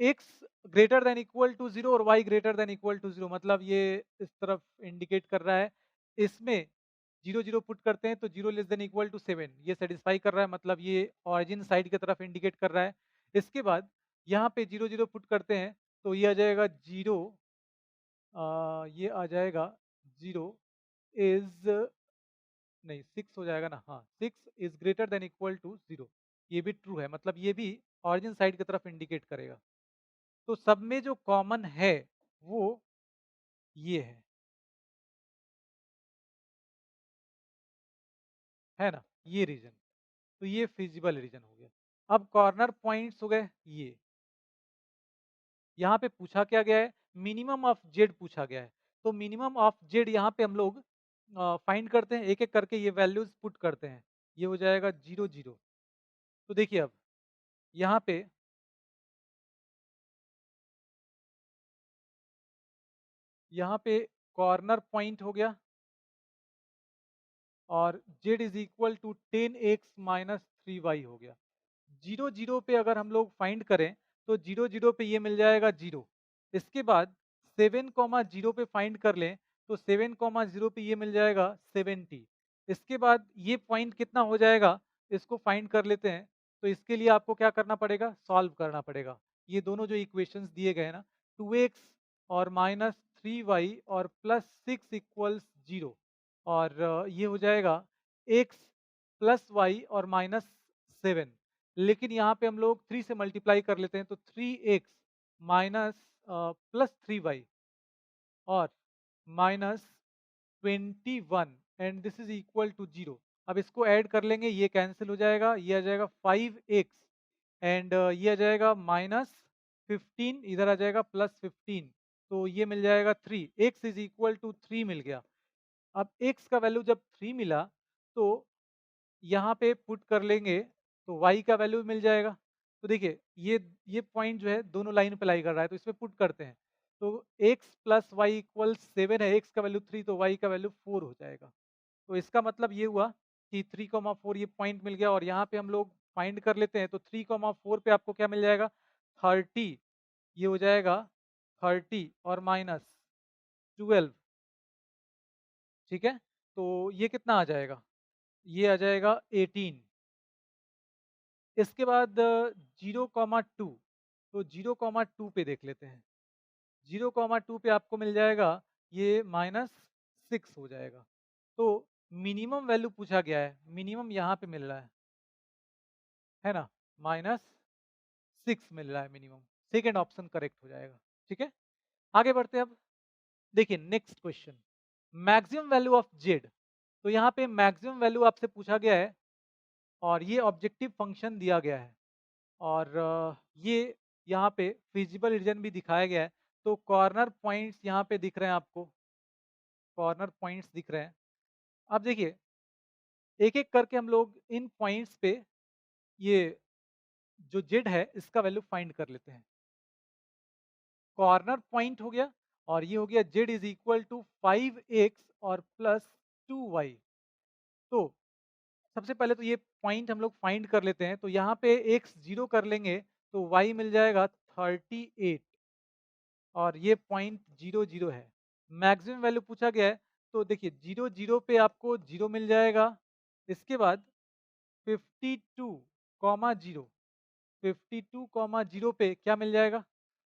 x greater than equal to 0 और y greater than equal to 0, मतलब ये इस तरफ इंडिकेट कर रहा है। इसमें 0 0 पुट करते हैं तो 0 लेस देन इक्वल टू 7 ये सेटिस्फाई कर रहा है, मतलब ये ऑरिजिन साइड की तरफ इंडिकेट कर रहा है। इसके बाद यहाँ पे 0 0 पुट करते हैं तो ये आ जाएगा 0, ये आ जाएगा 0 इज, नहीं 6 हो जाएगा ना, हाँ 6 is greater than equal to 0। ये भी ट्रू है, मतलब ये भी ऑरिजिन साइड की तरफ इंडिकेट करेगा। तो सब में जो कॉमन है वो ये है ना, ये रीजन। तो ये फिजिबल रीजन हो गया। अब कॉर्नर पॉइंट्स हो गए ये। यहाँ पे पूछा क्या गया है, मिनिमम ऑफ जेड पूछा गया है। तो मिनिमम ऑफ जेड यहाँ पे हम लोग फाइंड करते हैं, एक एक करके ये वैल्यूज पुट करते हैं। ये हो जाएगा 0 0। तो देखिए अब यहाँ पे कॉर्नर पॉइंट हो गया और z is equal to 10x minus 3y हो गया। 0 0 पे अगर हम लोग फाइंड करें तो 0 0 पे ये मिल जाएगा 0। इसके बाद 7 कॉमा 0 पे फाइंड कर लें तो 7 कॉमा 0 पे ये मिल जाएगा 70। इसके बाद ये पॉइंट कितना हो जाएगा, इसको फाइंड कर लेते हैं। तो इसके लिए आपको क्या करना पड़ेगा, सॉल्व करना पड़ेगा। ये दोनों जो इक्वेशंस दिए गए हैं ना, 2x और -3y और +6 इक्वल्स 0 और ये हो जाएगा x प्लस वाई और -7। लेकिन यहाँ पे हम लोग 3 से मल्टीप्लाई कर लेते हैं तो 3x माइनस +3y और -21 and this is equal to 0। अब इसको ऐड कर लेंगे, ये कैंसिल हो जाएगा, ये आ जाएगा 5x एंड ये आ जाएगा -15, इधर आ जाएगा +15। तो ये मिल जाएगा 3, x इज इक्वल टू 3 मिल गया। अब x का वैल्यू जब 3 मिला तो यहाँ पे पुट कर लेंगे तो y का वैल्यू मिल जाएगा। तो देखिए ये पॉइंट जो है दोनों लाइन पे लाई कर रहा है, तो इसमें पुट करते हैं। तो x प्लस वाई इक्वल 7 है, x का वैल्यू 3 तो y का वैल्यू 4 हो जाएगा। तो इसका मतलब ये हुआ कि 3,4 ये पॉइंट मिल गया और यहाँ पे हम लोग फाइंड कर लेते हैं तो 3,4 पे आपको क्या मिल जाएगा 30। ये हो जाएगा 30 और -12, ठीक है। तो ये कितना आ जाएगा, ये आ जाएगा 18। इसके बाद 0,2, तो 0,2 पे देख लेते हैं। 0,2 पे आपको मिल जाएगा ये -6 हो जाएगा। तो मिनिमम वैल्यू पूछा गया है, मिनिमम यहाँ पे मिल रहा है ना, -6 मिल रहा है मिनिमम। सेकेंड ऑप्शन करेक्ट हो जाएगा, ठीक है। आगे बढ़ते हैं अब। देखिए next question, maximum value of Z. तो यहाँ पे मैक्सिमम वैल्यू आपसे पूछा गया है और ये ऑब्जेक्टिव फंक्शन दिया गया है और ये यहाँ पे फिजिबल रीजन भी दिखाया गया है। तो कॉर्नर पॉइंट्स यहाँ पे दिख रहे हैं आपको, कॉर्नर पॉइंट्स दिख रहे हैं। अब देखिए एक एक करके हम लोग इन पॉइंट्स पे ये जो जेड है इसका वैल्यू फाइंड कर लेते हैं। कॉर्नर पॉइंट हो गया और ये हो गया z is equal to 5x और प्लस 2y। तो सबसे पहले तो ये पॉइंट हम लोग फाइंड कर लेते हैं। तो यहाँ पे x 0 कर लेंगे तो y मिल जाएगा 38 और ये पॉइंट 0 0 है। मैक्सिमम वैल्यू पूछा गया है तो देखिए 0 0 पे आपको 0 मिल जाएगा। इसके बाद 52 कॉमा 0, 52 कॉमा 0 पे क्या मिल जाएगा?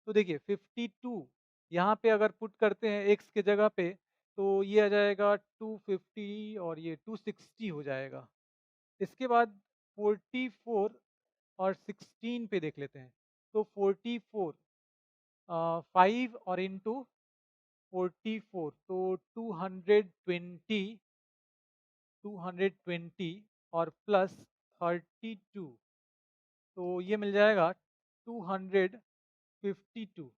तो देखिए 52 यहाँ पे अगर पुट करते हैं x के जगह पे तो ये आ जाएगा 250 और ये 260 हो जाएगा। इसके बाद 44 और 16 पे देख लेते हैं। तो 44 5 और इंटू 44 तो 220, 220 और प्लस 32 तो ये मिल जाएगा 252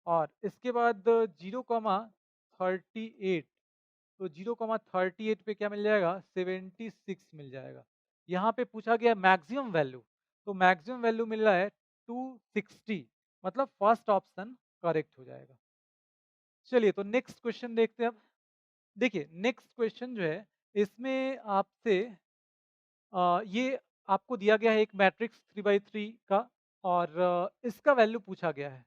और इसके बाद 0,38 तो 0,38 पे क्या मिल जाएगा? 76 मिल जाएगा। यहाँ पे पूछा गया मैक्सिमम वैल्यू, तो मैक्सिमम वैल्यू मिल रहा है 260, मतलब फर्स्ट ऑप्शन करेक्ट हो जाएगा। चलिए तो नेक्स्ट क्वेश्चन देखते हैं अब। देखिए नेक्स्ट क्वेश्चन जो है इसमें आपसे ये आपको दिया गया है एक मैट्रिक्स 3 by 3 का और इसका वैल्यू पूछा गया है।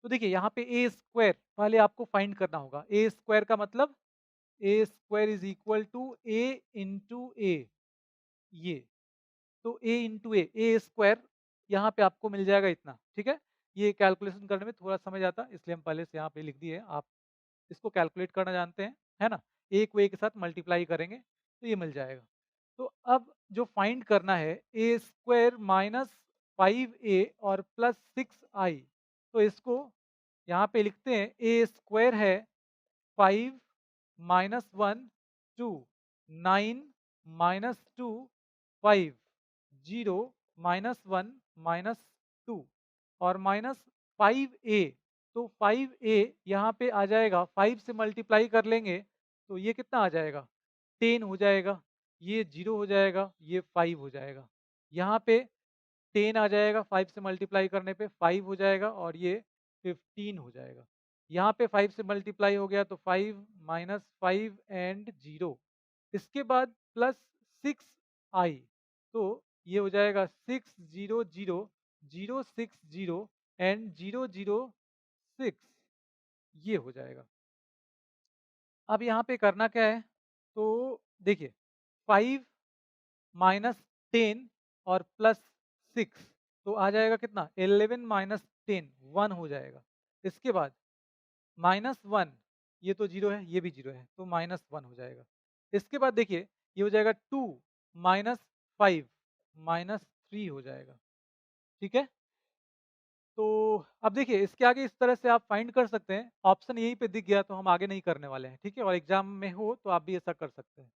तो देखिए यहाँ पे ए स्क्वायर पहले आपको फाइंड करना होगा। ए स्क्वायर का मतलब A square is equal to A into A, ये तो ए इंटू ए स्क्वायर यहाँ पे आपको मिल जाएगा इतना, ठीक है। ये कैलकुलेशन करने में थोड़ा समय जाता है इसलिए हम पहले से यहाँ पे लिख दिए। आप इसको कैलकुलेट करना जानते हैं, है ना। ए को ए के साथ मल्टीप्लाई करेंगे तो ये मिल जाएगा। तो अब जो फाइंड करना है ए स्क्वायर माइनस 5a और प्लस 6i, तो इसको यहाँ पे लिखते हैं। ए स्क्वायर है 5 माइनस 1 2, 9 माइनस 2 5, 0 माइनस 1 माइनस 2 और माइनस 5a। तो 5a यहाँ पे आ जाएगा, 5 से मल्टीप्लाई कर लेंगे तो ये कितना आ जाएगा? 10 हो जाएगा। ये 0 हो जाएगा, ये 5 हो जाएगा। यहाँ पे 10 आ जाएगा, 5 से मल्टीप्लाई करने पे 5 हो जाएगा और ये 15 हो जाएगा। यहाँ पे 5 से मल्टीप्लाई हो गया तो 5 माइनस 5 एंड 0। इसके बाद प्लस 6i, तो ये हो जाएगा 6 0 0 0 6 0 एंड 0 0 6, ये हो जाएगा। अब यहाँ पे करना क्या है? तो देखिए 5 माइनस 10 और प्लस 6 तो आ जाएगा कितना? 11 माइनस 10 1 हो जाएगा। इसके बाद माइनस 1, ये तो 0 है, ये भी 0 है तो माइनस 1 हो जाएगा। इसके बाद देखिए ये हो जाएगा 2 माइनस 5 माइनस 3 हो जाएगा, ठीक है। तो अब देखिए इसके आगे इस तरह से आप फाइंड कर सकते हैं। ऑप्शन यहीं पे दिख गया तो हम आगे नहीं करने वाले हैं, ठीक है। और एग्जाम में हो तो आप भी ऐसा कर सकते हैं,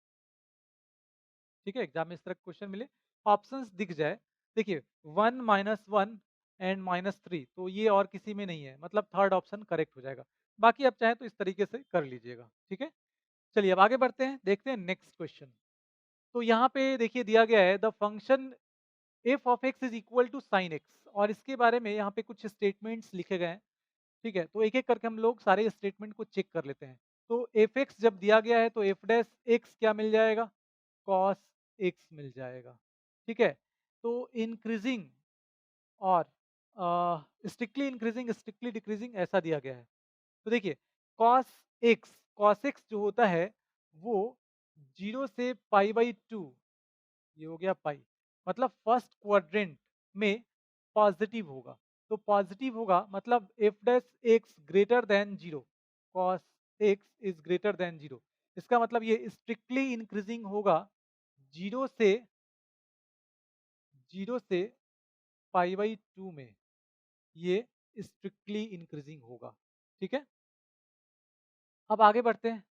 ठीक है। एग्जाम में इस तरह क्वेश्चन मिले, ऑप्शंस दिख जाए। देखिए 1 माइनस 1 एंड माइनस 3 तो ये और किसी में नहीं है, मतलब थर्ड ऑप्शन करेक्ट हो जाएगा। बाकी आप चाहें तो इस तरीके से कर लीजिएगा, ठीक है। चलिए अब आगे बढ़ते हैं, देखते हैं नेक्स्ट क्वेश्चन। तो यहाँ पे देखिए दिया गया है the function f of x is equal to sine x, और इसके बारे में यहाँ पे कुछ स्टेटमेंट्स लिखे गए हैं, ठीक है। तो एक एक करके हम लोग सारे स्टेटमेंट को चेक कर लेते हैं। तो एफ एक्स जब दिया गया है तो एफ डैश एक्स क्या मिल जाएगा? कॉस एक्स मिल जाएगा, ठीक है। तो इंक्रीजिंग और स्ट्रिक्टली इंक्रीजिंग स्ट्रिक्टली डिक्रीजिंग ऐसा दिया गया है। तो देखिए कॉस एक्स जो होता है वो 0 से π/2, ये हो गया पाई, मतलब फर्स्ट क्वाड्रेंट में पॉजिटिव होगा। तो पॉजिटिव होगा मतलब F dash x greater than 0, cos x is greater then 0। इसका मतलब ये स्ट्रिक्टली इंक्रीजिंग होगा 0 से π/2 में, ये स्ट्रिक्टली इंक्रीजिंग होगा, ठीक है। अब आगे बढ़ते हैं।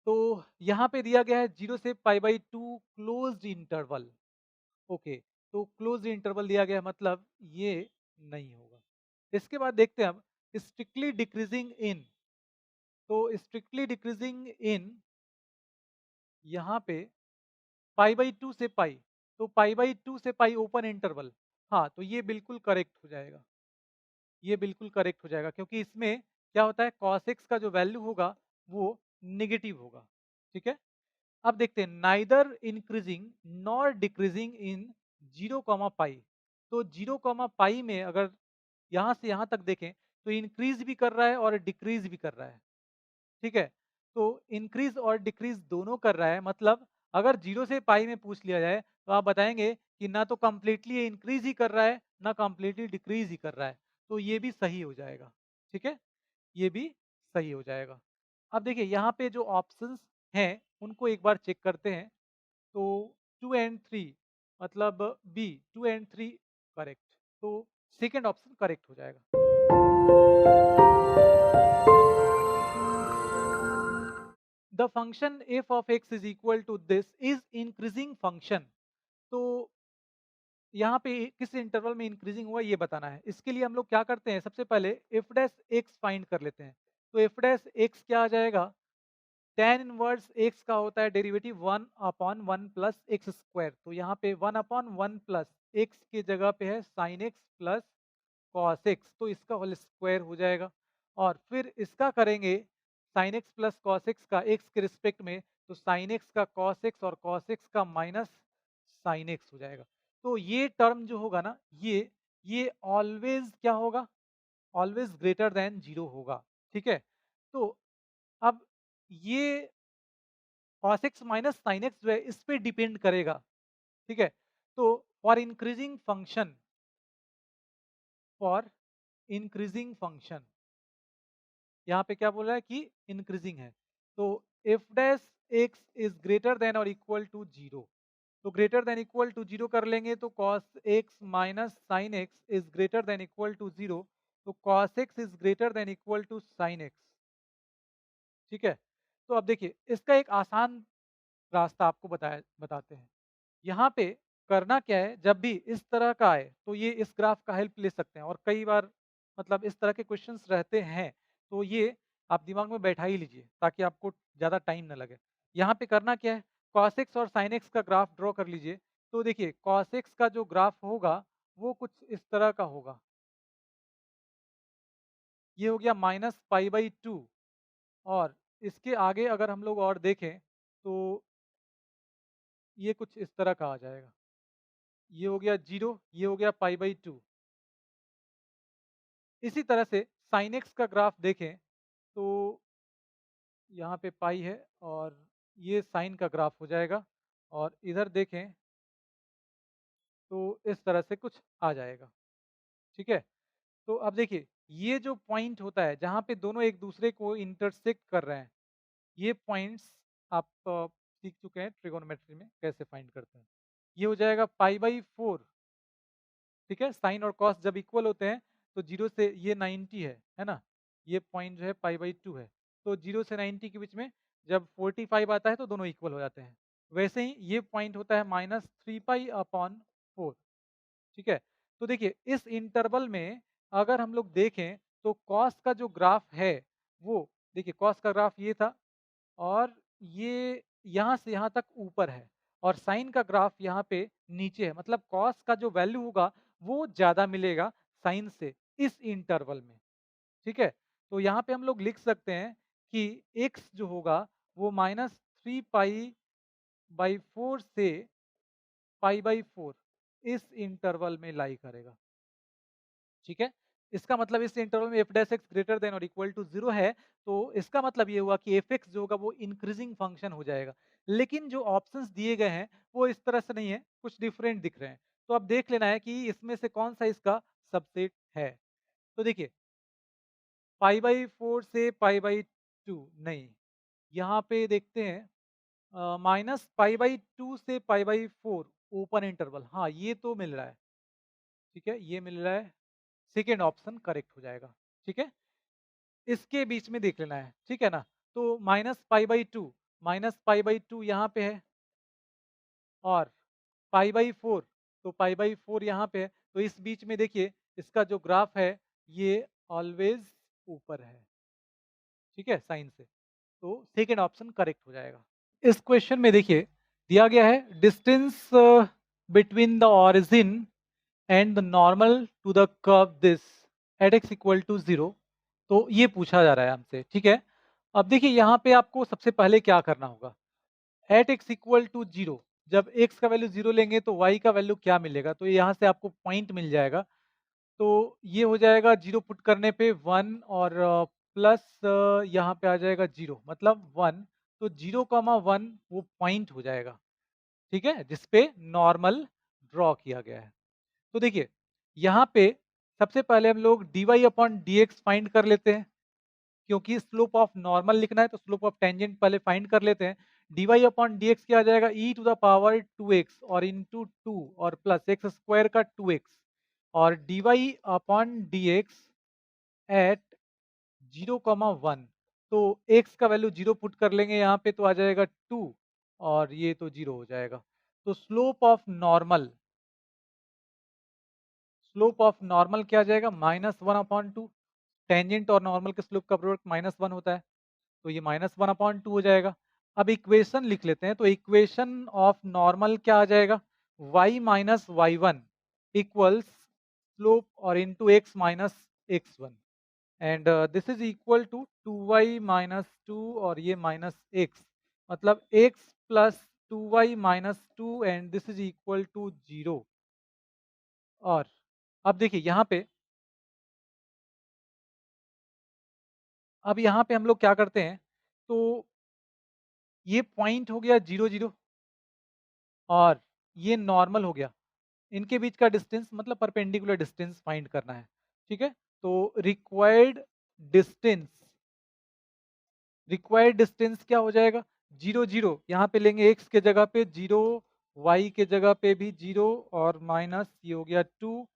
तो यहाँ पे दिया गया है 0 से π/2 क्लोज्ड इंटरवल, ओके। तो क्लोज्ड इंटरवल दिया गया है, मतलब ये नहीं होगा। इसके बाद देखते हैं अब स्ट्रिक्टली डिक्रीजिंग इन। तो स्ट्रिक्टली डिक्रीजिंग इन यहाँ पे π/2 से पाई, तो π/2 से पाई ओपन इंटरवल, हाँ तो ये बिल्कुल करेक्ट हो जाएगा। ये बिल्कुल करेक्ट हो जाएगा क्योंकि इसमें क्या होता है, cos x का जो वैल्यू होगा वो नेगेटिव होगा। ठीक है, अब देखते हैं neither increasing nor decreasing in 0, तो 0, में अगर यहाँ से यहाँ तक देखें तो इंक्रीज भी कर रहा है और डिक्रीज भी कर रहा है। ठीक है, तो इंक्रीज और डिक्रीज दोनों कर रहा है, मतलब अगर 0 से पाई में पूछ लिया जाए तो आप बताएंगे कि ना तो कम्प्लीटली इंक्रीज ही कर रहा है ना कम्प्लीटली डिक्रीज ही कर रहा है, तो ये भी सही हो जाएगा। ठीक है, ये भी सही हो जाएगा। अब देखिए यहाँ पे जो ऑप्शंस हैं उनको एक बार चेक करते हैं। तो 2 एंड 3 मतलब बी, 2 एंड 3 करेक्ट, तो सेकेंड ऑप्शन करेक्ट हो जाएगा। The function f of x is equal to this is increasing function, तो यहाँ पे किस इंटरवल में इंक्रीजिंग हुआ ये बताना है। इसके लिए हम लोग क्या करते हैं, सबसे पहले एफ डैश एक्स फाइंड कर लेते हैं। तो एफ डैश एक्स क्या आ जाएगा, tan इनवर्स एक्स का होता है डेरिवेटिव 1/1 प्लस एक्स स्क्वायर, तो यहाँ पे 1/1 प्लस एक्स की जगह पे है sine x plus cos x, तो इसका होल स्क्वायर हो जाएगा। और फिर इसका करेंगे sine x plus cos x का एक्स के रिस्पेक्ट में, तो साइन एक्स का कॉस एक्स और कॉस एक्स का माइनस साइन एक्स हो जाएगा। तो ये टर्म जो होगा ना, ये ऑलवेज क्या होगा, ऑलवेज ग्रेटर देन 0 होगा। ठीक है, तो अब ये cos x minus sine x जो है इस पे डिपेंड करेगा। ठीक है, तो for increasing function, for increasing function यहाँ पे क्या बोल रहा है कि इंक्रीजिंग है, तो F dash x is greater than और इक्वल टू 0, तो ग्रेटर देन इक्वल टू 0 कर लेंगे तो cos x minus sine x is greater than equal to 0, तो cos x is greater than equal to sine x. ठीक है, तो अब देखिए इसका एक आसान रास्ता आपको बताते हैं। यहाँ पे करना क्या है, जब भी इस तरह का आए तो ये इस ग्राफ का हेल्प ले सकते हैं, और कई बार मतलब इस तरह के क्वेश्चंस रहते हैं, तो ये आप दिमाग में बैठा ही लीजिए ताकि आपको ज़्यादा टाइम ना लगे। यहाँ पे करना क्या है, cos x और sin x का ग्राफ ड्रॉ कर लीजिए। तो देखिए cos x का जो ग्राफ होगा वो कुछ इस तरह का होगा, ये हो गया -π/2, और इसके आगे अगर हम लोग और देखें तो ये कुछ इस तरह का आ जाएगा, ये हो गया 0, ये हो गया π/2। इसी तरह से sin x का ग्राफ देखें तो यहाँ पे पाई है और ये साइन का ग्राफ हो जाएगा, और इधर देखें तो इस तरह से कुछ आ जाएगा। ठीक है, तो अब देखिए ये जो पॉइंट होता है जहाँ पे दोनों एक दूसरे को इंटरसेक्ट कर रहे हैं, ये पॉइंट्स आप सीख चुके हैं ट्रिगोनोमेट्री में कैसे फाइंड करते हैं। ये हो जाएगा π/4। ठीक है, साइन और कॉस जब इक्वल होते हैं तो 0 से ये 90 है ना, ये पॉइंट जो है π/2 है, तो 0 से 90 के बीच में जब 45 आता है तो दोनों इक्वल हो जाते हैं। वैसे ही ये पॉइंट होता है -3π/4। ठीक है, तो देखिए इस इंटरवल में अगर हम लोग देखें तो कॉस का जो ग्राफ है वो, देखिए कॉस का ग्राफ ये था, और ये यहाँ से यहाँ तक ऊपर है, और साइन का ग्राफ यहाँ पे नीचे है, मतलब कॉस का जो वैल्यू होगा वो ज़्यादा मिलेगा साइन से इस इंटरवल में। ठीक है, तो यहाँ पे हम लोग लिख सकते हैं कि x जो होगा वो -3π/4 से π/4 इस इंटरवल में लाई करेगा। ठीक है, इसका मतलब इस इंटरवल में F dash x greater than और इक्वल टू 0 है, तो इसका मतलब ये हुआ कि एफ एक्स जो होगा वो इंक्रीजिंग फंक्शन हो जाएगा। लेकिन जो ऑप्शंस दिए गए हैं वो इस तरह से नहीं है, कुछ डिफरेंट दिख रहे हैं, तो अब देख लेना है कि इसमें से कौन सा इसका सबसेट है। तो देखिए π/4 से π/2 नहीं, यहाँ पे देखते हैं -π/2 से π/4 ओपन इंटरवल, हाँ ये तो मिल रहा है। ठीक है, ये मिल रहा है, सेकेंड ऑप्शन करेक्ट हो जाएगा। ठीक है, इसके बीच में देख लेना है। ठीक है ना, तो -π/2 यहाँ पे है, और π/4, तो π/4 यहाँ पे है, तो इस बीच में देखिए इसका जो ग्राफ है ये ऑलवेज ऊपर है। ठीक है, साइन से, तो सेकेंड ऑप्शन करेक्ट हो जाएगा। इस क्वेश्चन में देखिए दिया गया है distance between the origin and the normal to the curve this at x equal to 0, तो ये पूछा जा रहा है हमसे, ठीक है। अब देखिए यहाँ पे आपको सबसे पहले क्या करना होगा, at x equal to zero, जब एक्स का वैल्यू जीरो लेंगे तो वाई का वैल्यू क्या मिलेगा, तो यहाँ से आपको पॉइंट मिल जाएगा। तो ये हो जाएगा जीरो पुट करने पे वन, और प्लस यहाँ पे आ जाएगा जीरो मतलब वन। तो जीरो कॉमा वन वो पॉइंट हो जाएगा, ठीक है, जिसपे नॉर्मल ड्रॉ किया गया है। तो देखिए यहाँ पे सबसे पहले हम लोग d Y upon D x find कर लेते हैं, क्योंकि स्लोप ऑफ नॉर्मल लिखना है तो स्लोप ऑफ टेंजेंट पहले फाइंड कर लेते हैं। D Y upon D X क्या आ जाएगा, E to the power two X और इंटू टू और प्लस एक्स स्क्वायर का टू एक्स, और D Y upon D x at zero comma one. तो एक्स का वैल्यू जीरो पुट कर लेंगे यहाँ पे तो आ जाएगा टू, और ये तो जीरो हो जाएगा। तो स्लोप ऑफ नॉर्मल क्या आ जाएगा, minus one upon to. Tangent और नॉर्मल के स्लोप का प्रोडक्ट माइनस वन होता है, तो ये माइनस वन अपॉन टू हो जाएगा। अब इक्वेशन लिख लेते हैं, तो इक्वेशन ऑफ नॉर्मल क्या आ जाएगा, y minus Y one equals slope और into X minus X one, and this is equal to two Y minus two और ये माइनस एक्स, मतलब X plus two Y minus two, and this is equal to zero. और अब देखिए यहाँ पे हम लोग क्या करते हैं, तो ये पॉइंट हो गया जीरो जीरो, और ये नॉर्मल हो गया। इनके बीच का डिस्टेंस मतलब परपेंडिकुलर डिस्टेंस फाइंड करना है, ठीक है। तो डिस्टेंस रिक्वायर्ड डिस्टेंस क्या हो जाएगा, जीरो जीरो, यहाँ पे लेंगे एक्स के जगह पे जीरो, वाई के जगह पे भी जीरो, और माइनस ये हो गया two,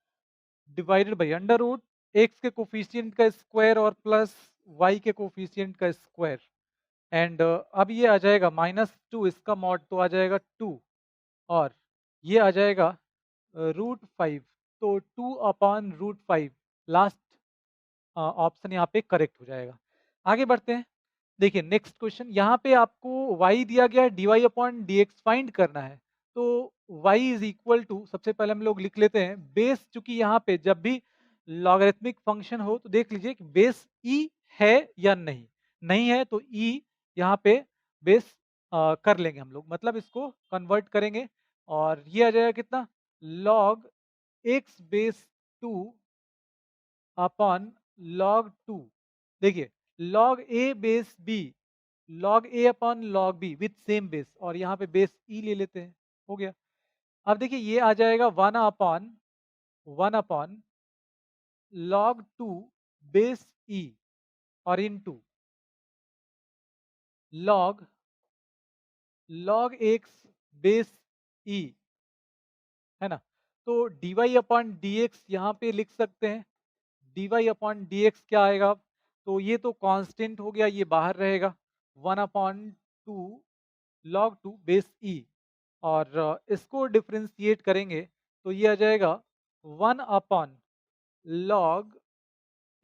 divided by under root x के कोफिशिएंट का स्क्वायर और प्लस वाई के कोफिशिएंट का स्क्वायर, एंड अब ये आ जाएगा माइनस टू, इसका मॉड तो आ जाएगा टू, और ये आ जाएगा रूट फाइव। तो two upon root five, last option यहाँ पे करेक्ट हो जाएगा। आगे बढ़ते हैं, देखिए नेक्स्ट क्वेश्चन, यहाँ पे आपको y दिया गया है d Y upon D x find करना है। तो y इज इक्वल टू, सबसे पहले हम लोग लिख लेते हैं बेस, चूंकि यहाँ पे जब भी लॉगरिथमिक फंक्शन हो तो देख लीजिए कि बेस e है या नहीं, नहीं है तो e यहाँ पे बेस कर लेंगे हम लोग, मतलब इसको कन्वर्ट करेंगे, और ये आ जाएगा कितना, log X base two upon log two. देखिए log A base B, log A upon log B with same base, और यहाँ पे बेस ई ले लेते हैं, हो गया। अब देखिए ये आ जाएगा one upon log two base E, और into log log X base E, है ना। तो D Y upon D X यहाँ पे लिख सकते हैं, D Y upon D X क्या आएगा, तो ये तो कांस्टेंट हो गया, ये बाहर रहेगा, one upon two log two base E, और इसको डिफ्रेंशिएट करेंगे तो ये आ जाएगा one upon log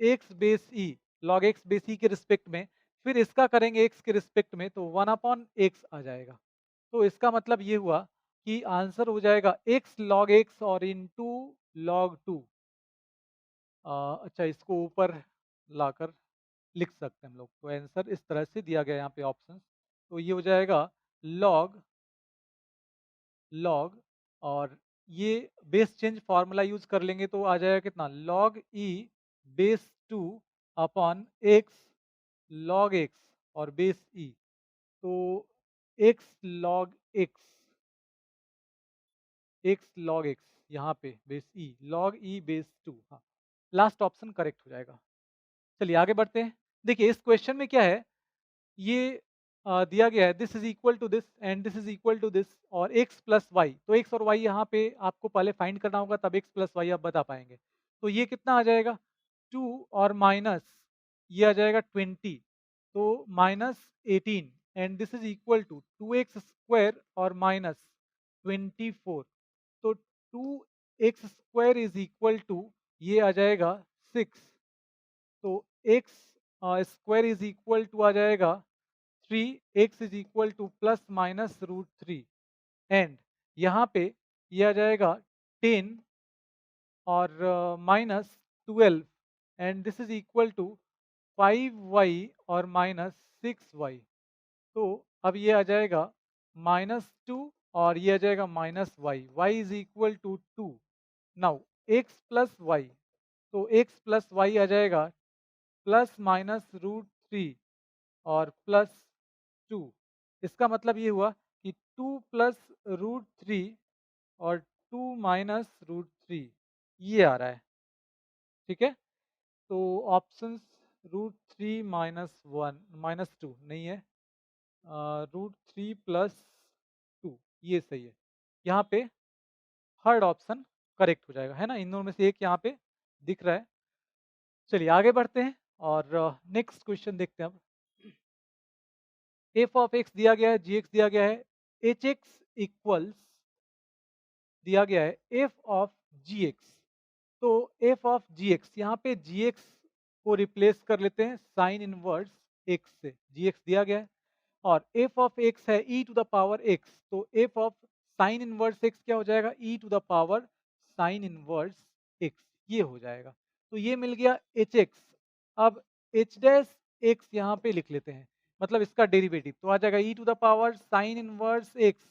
X base ई, लॉग एक्स बेस ई के रिस्पेक्ट में, फिर इसका करेंगे एक्स के रिस्पेक्ट में तो वन अपॉन एक्स आ जाएगा। तो इसका मतलब ये हुआ कि आंसर हो जाएगा एक्स लॉग एक्स और इंटू लॉग टू। अच्छा इसको ऊपर लाकर लिख सकते हैं हम लोग, तो आंसर इस तरह से दिया गया यहाँ पे ऑप्शन, तो ये हो जाएगा लॉग लॉग, और ये बेस चेंज फार्मूला यूज कर लेंगे तो आ जाएगा कितना, log e base two upon x log x और बेस ई, तो x log x, x log x यहाँ पे बेस ई, लॉग ई बेस टू, हाँ लास्ट ऑप्शन करेक्ट हो जाएगा। चलिए आगे बढ़ते हैं, देखिए इस क्वेश्चन में क्या है, ये दिया गया है this is equal to this and this is equal to this और x प्लस वाई, तो x और y यहाँ पे आपको पहले फाइंड करना होगा, तब x प्लस वाई आप बता पाएंगे। तो ये कितना आ जाएगा, टू और माइनस ये आ जाएगा ट्वेंटी, तो minus eighteen, and this is equal to two X square और माइनस ट्वेंटी फोर, तो two X square is equal to ये आ जाएगा सिक्स, तो X square is equal to आ जाएगा three, X is equal to plus minus root three, and यहाँ पे ये आ जाएगा टेन और minus twelve, and this is equal to 5y और -6y। तो अब ये आ जाएगा -2 और ये आ जाएगा -y, y is equal to 2। Now x plus y, तो x प्लस वाई आ जाएगा ±√3 और +2। इसका मतलब ये हुआ कि 2 प्लस रूट थ्री और 2 -√3 ये आ रहा है। ठीक है, तो ऑप्शंस √3 -1 -2 नहीं है, √3 +2 ये सही है। यहाँ पे थर्ड ऑप्शन करेक्ट हो जाएगा, है ना, इन दोनों में से एक यहाँ पे दिख रहा है। चलिए आगे बढ़ते हैं और नेक्स्ट क्वेश्चन देखते हैं अब। एफ ऑफ एक्स दिया गया है, जी एक्स दिया गया है, एच एक्स इक्वल्स दिया गया है एफ ऑफ जी एक्स। तो एफ ऑफ जी एक्स, यहाँ पे जी एक्स को रिप्लेस कर लेते हैं साइन इनवर्स एक्स से, जी एक्स दिया गया है और एफ ऑफ एक्स है ई टू द पावर एक्स, तो F of sine inverse X क्या हो जाएगा, E to the power sine inverse X, ये हो जाएगा। तो ये मिल गया एच एक्स। अब एच डैश एक्स यहाँ पे लिख लेते हैं, मतलब इसका डेरिवेटिव तो आ जाएगा E to the power sine inverse X,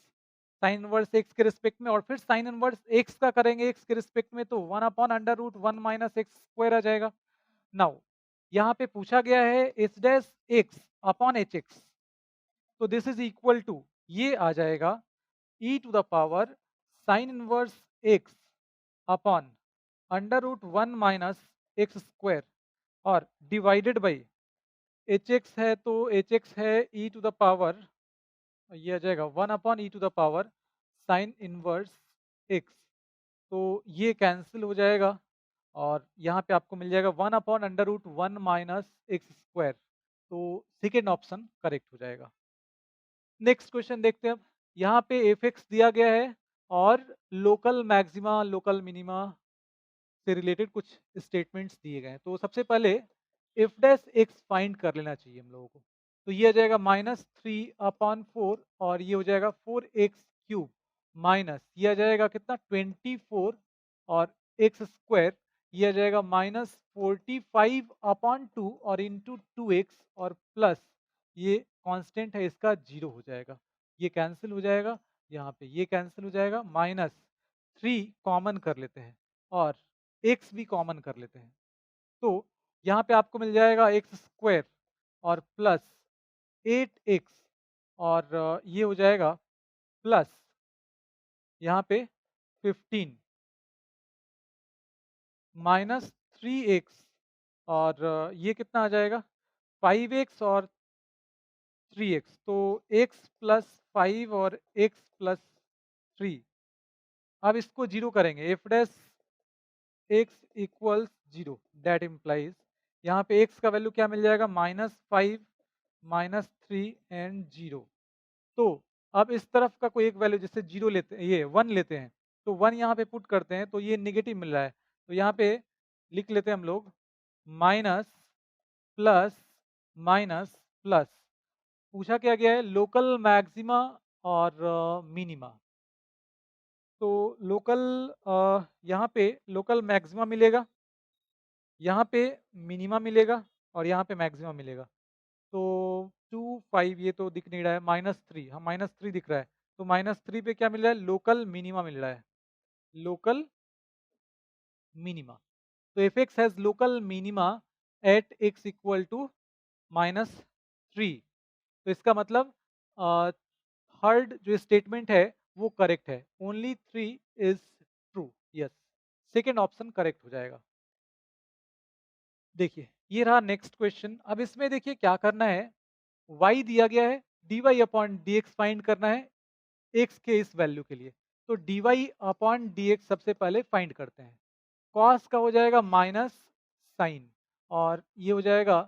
sine inverse X के रिस्पेक्ट में, और फिर साइन इनवर्स एक्स का करेंगे एक्स के रिस्पेक्ट में, तो 1/√1 माइनस एक्स स्क्वायर आ जाएगा। नाउ यहाँ पे पूछा गया है H dash X upon H X, तो दिस इज इक्वल टू ये आ जाएगा E to the power sine inverse X upon √1 minus X square और डिवाइडेड बाई एच एक्स है, तो एच एक्स है ई टू द पावर, ये आ जाएगा 1/e to the power sine inverse x, तो ये कैंसिल हो जाएगा और यहाँ पे आपको मिल जाएगा 1/√1 माइनस एक्स स्क्वायर, तो सेकेंड ऑप्शन करेक्ट हो जाएगा। नेक्स्ट क्वेश्चन देखते हैं अब। यहाँ पे एफ एक्स दिया गया है और लोकल मैक्सिमा लोकल मिनिमा से रिलेटेड कुछ स्टेटमेंट्स दिए गए हैं। तो सबसे पहले एफ डैश एक्स फाइंड कर लेना चाहिए हम लोगों को। तो ये आ जाएगा -3/4 और ये हो जाएगा 4x³ माइनस ये आ जाएगा कितना 24 और एक्स स्क्वायर ये आ जाएगा -45/2 और इंटू 2x और प्लस ये कांस्टेंट है इसका 0 हो जाएगा, ये कैंसिल हो जाएगा, यहाँ पे ये कैंसिल हो जाएगा, -3 कॉमन कर लेते हैं और x भी कॉमन कर लेते हैं, तो यहाँ पे आपको मिल जाएगा एक्स स्क्वायर और प्लस 8x और ये हो जाएगा प्लस यहाँ पे 15 -3x और ये कितना आ जाएगा 5x और 3x, तो x प्लस 5 और x प्लस 3। अब इसको जीरो करेंगे, F dash x equals 0, that implies यहाँ पे x का वैल्यू क्या मिल जाएगा -5 -3 एंड 0। तो अब इस तरफ का कोई एक वैल्यू जैसे 0 लेते हैं, ये 1 लेते हैं, तो 1 यहाँ पे पुट करते हैं तो ये नेगेटिव मिल रहा है, तो यहाँ पे लिख लेते हैं हम लोग माइनस प्लस माइनस प्लस। पूछा क्या गया है लोकल मैक्सिमा और मिनिमा, तो लोकल यहाँ पे लोकल मैक्सिमा मिलेगा, यहाँ पे मिनिमा मिलेगा और यहाँ पे मैक्सिमा मिलेगा, तो 2 5 ये तो दिख नहीं रहा है, -3, हाँ -3 दिख रहा है, तो -3 पे क्या मिल रहा है लोकल मिनिमा मिल रहा है, लोकल मिनिमा। तो f x has local minima at x equal to -3, तो इसका मतलब थर्ड जो स्टेटमेंट है वो करेक्ट है, only 3 is true, yes, second option correct हो जाएगा। देखिए ये रहा नेक्स्ट क्वेश्चन। अब इसमें देखिए क्या करना है, y दिया गया है, dy/dx फाइंड करना है x के इस वैल्यू के लिए, तो dy/dx सबसे पहले फाइंड करते हैं। कॉस का हो जाएगा माइनस साइन और ये हो जाएगा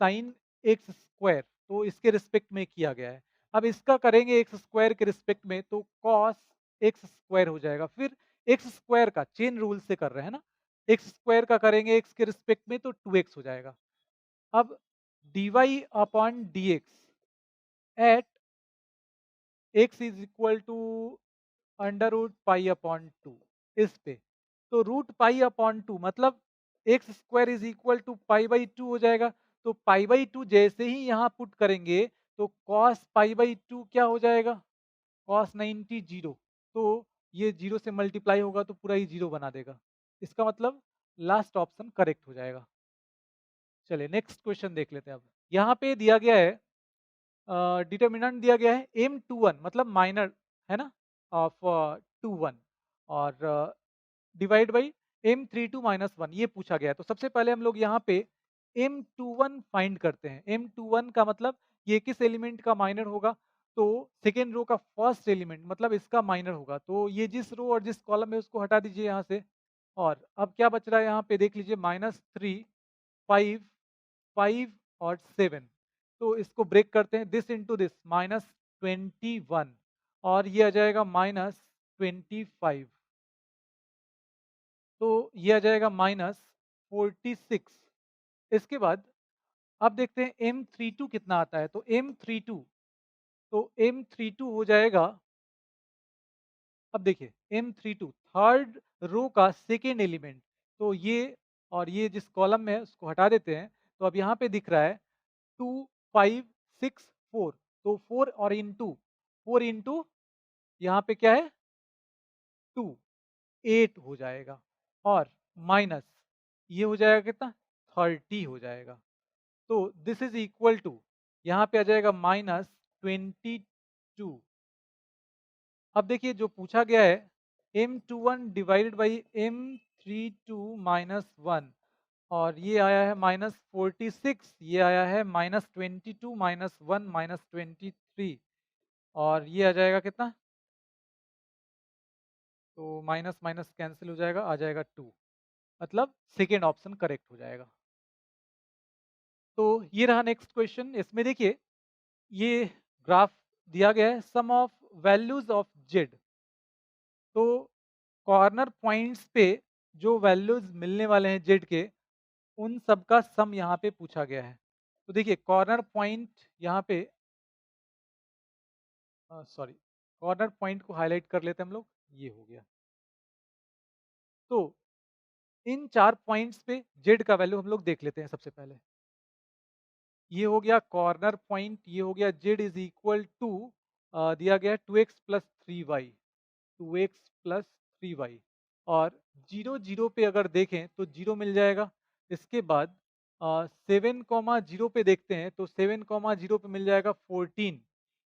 साइन एक्स स्क्वायर, तो इसके रिस्पेक्ट में किया गया है। अब इसका करेंगे एक्स स्क्वायर के रिस्पेक्ट में, तो कॉस एक्स स्क्वायर हो जाएगा, फिर एक्स स्क्वायर का चेन रूल से कर रहे हैं ना, एक्स स्क्वायर का करेंगे एक्स के रिस्पेक्ट में तो 2x हो जाएगा। अब dy/dx at x is equal to √π/2 इस पे, तो √π/2 मतलब X square is equal to π/2 हो जाएगा, तो π/2 जैसे ही यहाँ पुट करेंगे तो cos π/2 क्या हो जाएगा? cos 90 zero. तो ये जीरो से मल्टीप्लाई होगा तो पूरा ही जीरो बना देगा। इसका मतलब लास्ट ऑप्शन करेक्ट हो जाएगा। चलिए नेक्स्ट क्वेश्चन देख लेते हैं अब। यहाँ पे दिया गया है डिटर्मिनेंट दिया गया है m21 मतलब माइनर है ना ऑफ 21 और डिवाइड बाई m32 माइनस 1 ये पूछा गया है। तो सबसे पहले हम लोग यहाँ पे m21 फाइंड करते हैं। m21 का मतलब ये किस एलिमेंट का माइनर होगा? तो सेकेंड रो का फर्स्ट एलिमेंट मतलब इसका माइनर होगा। तो ये जिस रो और जिस कॉलम है उसको हटा दीजिए यहाँ से। और अब क्या बच रहा है यहाँ पे देख लीजिए -3, 5, 5 और 7। तो इसको ब्रेक करते हैं दिस इंटू दिस -21 और ये आ जाएगा -25। तो ये आ जाएगा -46। इसके बाद अब देखते हैं m32 कितना आता है। तो m32 हो जाएगा, अब देखिए m32 थर्ड रो का सेकेंड एलिमेंट। तो ये और ये जिस कॉलम में है उसको हटा देते हैं। तो अब यहाँ पे दिख रहा है 2, 5, 6, 4। तो 4 और इंटू 4 इंटू यहाँ पे क्या है 2, 8 हो जाएगा और माइनस ये हो जाएगा कितना 30 हो जाएगा। तो दिस इज इक्वल टू यहाँ पे आ जाएगा -22। अब देखिए जो पूछा गया है m21 divided by m32 minus 1 और ये आया है -46, ये आया है -22 माइनस 1 -23 और ये आ जाएगा कितना? तो माइनस माइनस कैंसिल हो जाएगा, आ जाएगा 2। मतलब सेकेंड ऑप्शन करेक्ट हो जाएगा। तो ये रहा नेक्स्ट क्वेश्चन। इसमें देखिए ये ग्राफ दिया गया है सम ऑफ वैल्यूज ऑफ जेड। तो कॉर्नर पॉइंट्स पे जो वैल्यूज मिलने वाले हैं जेड के उन सब का सम यहाँ पे पूछा गया है। तो देखिए कॉर्नर पॉइंट यहाँ पे सॉरी कॉर्नर पॉइंट को हाईलाइट कर लेते हैं हम लोग, ये हो गया। तो इन 4 पॉइंट्स पे जेड का वैल्यू हम लोग देख लेते हैं सबसे पहले। ये हो गया कॉर्नर पॉइंट, ये हो गया जेड इज इक्वल टू दिया गया है 2x plus 3y, 2x plus 3y और 0 0 पे अगर देखें तो 0 मिल जाएगा। इसके बाद 7, 0 पे देखते हैं तो 7, 0 पे मिल जाएगा 14।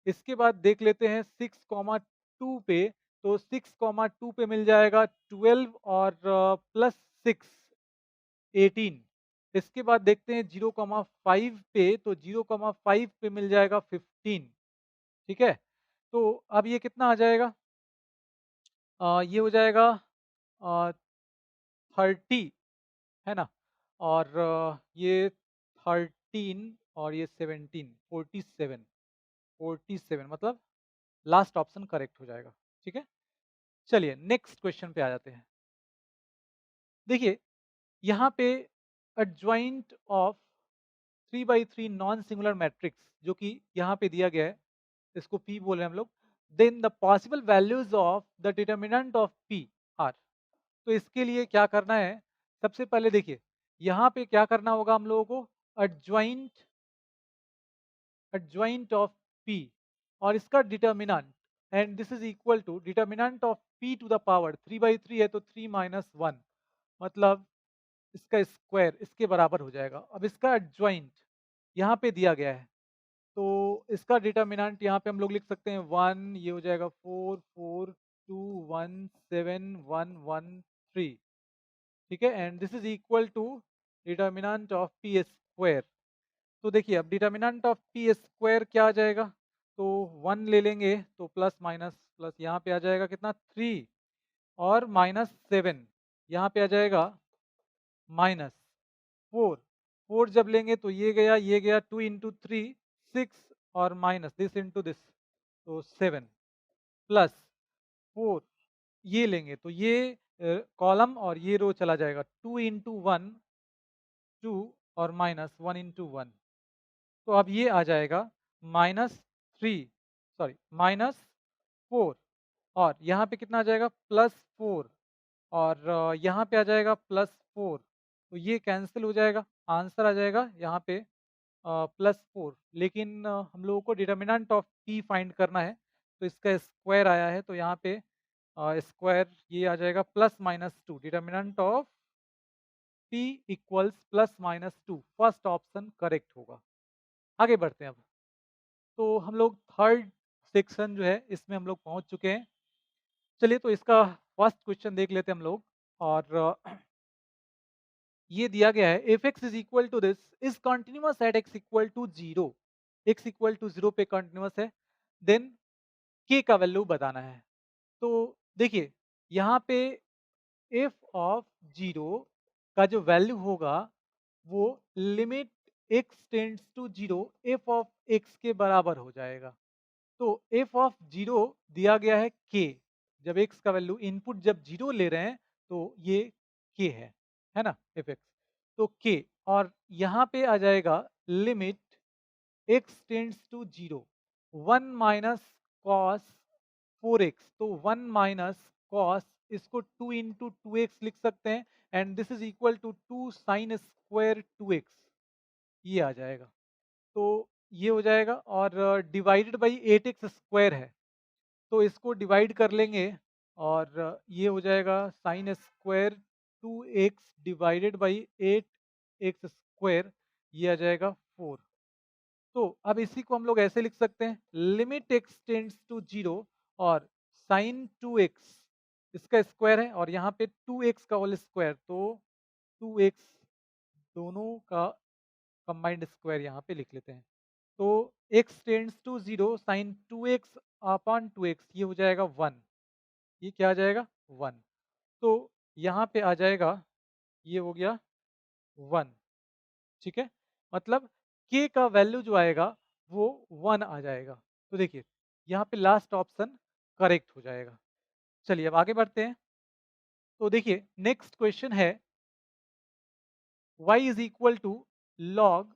इसके बाद देख लेते हैं 6, 2 पे, तो 6, 2 पे मिल जाएगा 12 और प्लस 6 18। इसके बाद देखते हैं 0,5 पे, तो 0,5 पे मिल जाएगा 15। ठीक है, तो अब ये कितना आ जाएगा? ये हो जाएगा 30 है ना, और ये 13 और ये 17, 47, 47 मतलब लास्ट ऑप्शन करेक्ट हो जाएगा। ठीक है, चलिए नेक्स्ट क्वेश्चन पे आ जाते हैं। देखिए यहाँ पे adjoint of 3/3 non singular matrix जो कि यहाँ पे दिया गया है, इसको P बोले हम लोग। Then the possible values of the determinant of P are. तो इसके लिए क्या करना है? सबसे पहले देखिए यहाँ पे क्या करना होगा हम लोगों को, एडजॉइंट एडजॉइंट ऑफ P और इसका determinant, and this is equal to determinant of P to the power 3/3 है तो 3 - 1 मतलब इसका स्क्वायर इसके बराबर हो जाएगा। अब इसका एडजॉइंट यहाँ पे दिया गया है तो इसका डिटर्मिनेंट यहाँ पे हम लोग लिख सकते हैं 1, ये हो जाएगा 4, 4, 2, 1, 7, 1, 1, 3। ठीक है, and this is equal to determinant of P square. तो देखिए अब डिटर्मिनेंट ऑफ पी स्क्वायर क्या आ जाएगा? तो 1 ले लेंगे तो प्लस माइनस प्लस यहाँ पे आ जाएगा कितना 3 और -7 यहाँ पे आ जाएगा -4। 4 जब लेंगे तो ये गया 2 इंटू 3 6 और माइनस दिस इंटू दिस तो 7 प्लस 4 ये लेंगे तो ये कॉलम और ये रो चला जाएगा 2 इंटू 1 2 और माइनस 1 इंटू 1। तो अब ये आ जाएगा -3 सॉरी -4 और यहाँ पे कितना आ जाएगा +4 और यहाँ पे आ जाएगा +4। तो ये कैंसिल हो जाएगा, आंसर आ जाएगा यहाँ पे +4, लेकिन हम लोगों को डिटर्मिनेंट ऑफ p फाइंड करना है, तो इसका स्क्वायर आया है, तो यहाँ पे स्क्वायर ये आ जाएगा +-2, determinant of p equals +-2, first option correct होगा। आगे बढ़ते हैं अब। तो हम लोग थर्ड सेक्शन जो है इसमें हम लोग पहुंच चुके हैं। चलिए तो इसका फर्स्ट क्वेश्चन देख लेते हैं हम लोग। और ये दिया गया है if x is equal to this is continuous at x equal to 0, x equal to 0 पे कंटिन्यूअस है, देन k का वैल्यू बताना है। तो देखिए यहाँ पे f ऑफ 0 का जो वैल्यू होगा वो limit x tends to 0 f of x के बराबर हो जाएगा। तो f ऑफ 0 दिया गया है k, जब x का वैल्यू इनपुट जब 0 ले रहे हैं तो ये k है ना f x, तो k, और यहाँ पे आ जाएगा limit x tends to 0 1 minus cos 4x, तो 1 माइनस कॉस, इसको 2 इंटू 2x लिख सकते हैं, and this is equal to 2 sine square 2x, ये आ जाएगा। तो ये हो जाएगा, और डिवाइडेड बाई 8x स्क्वायर है, तो इसको डिवाइड कर लेंगे, और ये हो जाएगा sign square 2x divided by 8x square, ये आ जाएगा 4। तो अब इसी को हम लोग ऐसे लिख सकते हैं, लिमिट x टेंड्स टू 0 और साइन 2x इसका स्क्वायर है, और यहाँ पे 2x का होल स्क्वायर, तो 2x दोनों का कंबाइंड स्क्वायर यहाँ पे लिख लेते हैं। तो x tends to 0 sine 2x upon 2x, ये हो जाएगा 1, ये क्या आ जाएगा 1। तो यहाँ पे आ जाएगा, ये हो गया 1, ठीक है, मतलब k का वैल्यू जो आएगा वो 1 आ जाएगा। तो देखिए यहाँ पे लास्ट ऑप्शन करेक्ट हो जाएगा। चलिए अब आगे बढ़ते हैं। तो देखिए नेक्स्ट क्वेश्चन है y is equal to log,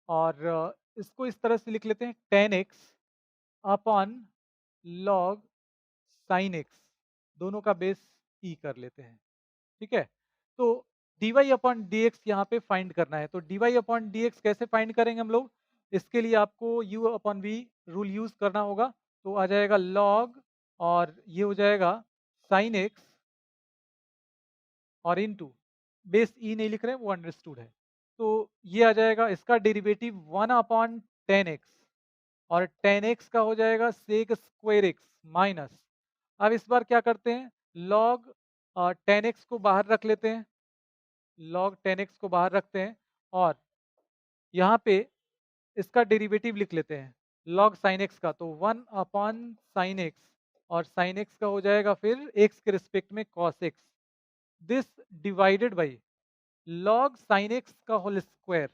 और इसको इस तरह से लिख लेते हैं 10x upon log sign x, दोनों का बेस e कर लेते हैं, ठीक है। तो dy अपॉन डी एक्स यहाँ पे फाइंड करना है, तो dy अपॉन डी एक्स कैसे फाइंड करेंगे हम लोग, इसके लिए आपको u upon v rule use करना होगा। तो आ जाएगा log, और ये हो जाएगा साइन x, और इनटू बेस ई नहीं लिख रहे हैं, वो अंडरस्टूड है, तो ये आ जाएगा इसका डेरिवेटिव 1 अपॉन 10x, और 10x का हो जाएगा सेक स्क्वायर एक्स माइनस, अब इस बार क्या करते हैं, log 10x को बाहर रख लेते हैं, log 10x को बाहर रखते हैं, और यहाँ पे इसका डेरिवेटिव लिख लेते हैं log sin x का, तो 1 अपॉन साइन एक्स, और साइन एक्स का हो जाएगा फिर x के रिस्पेक्ट में cos x, this divided by log sin x का होल स्क्वायर।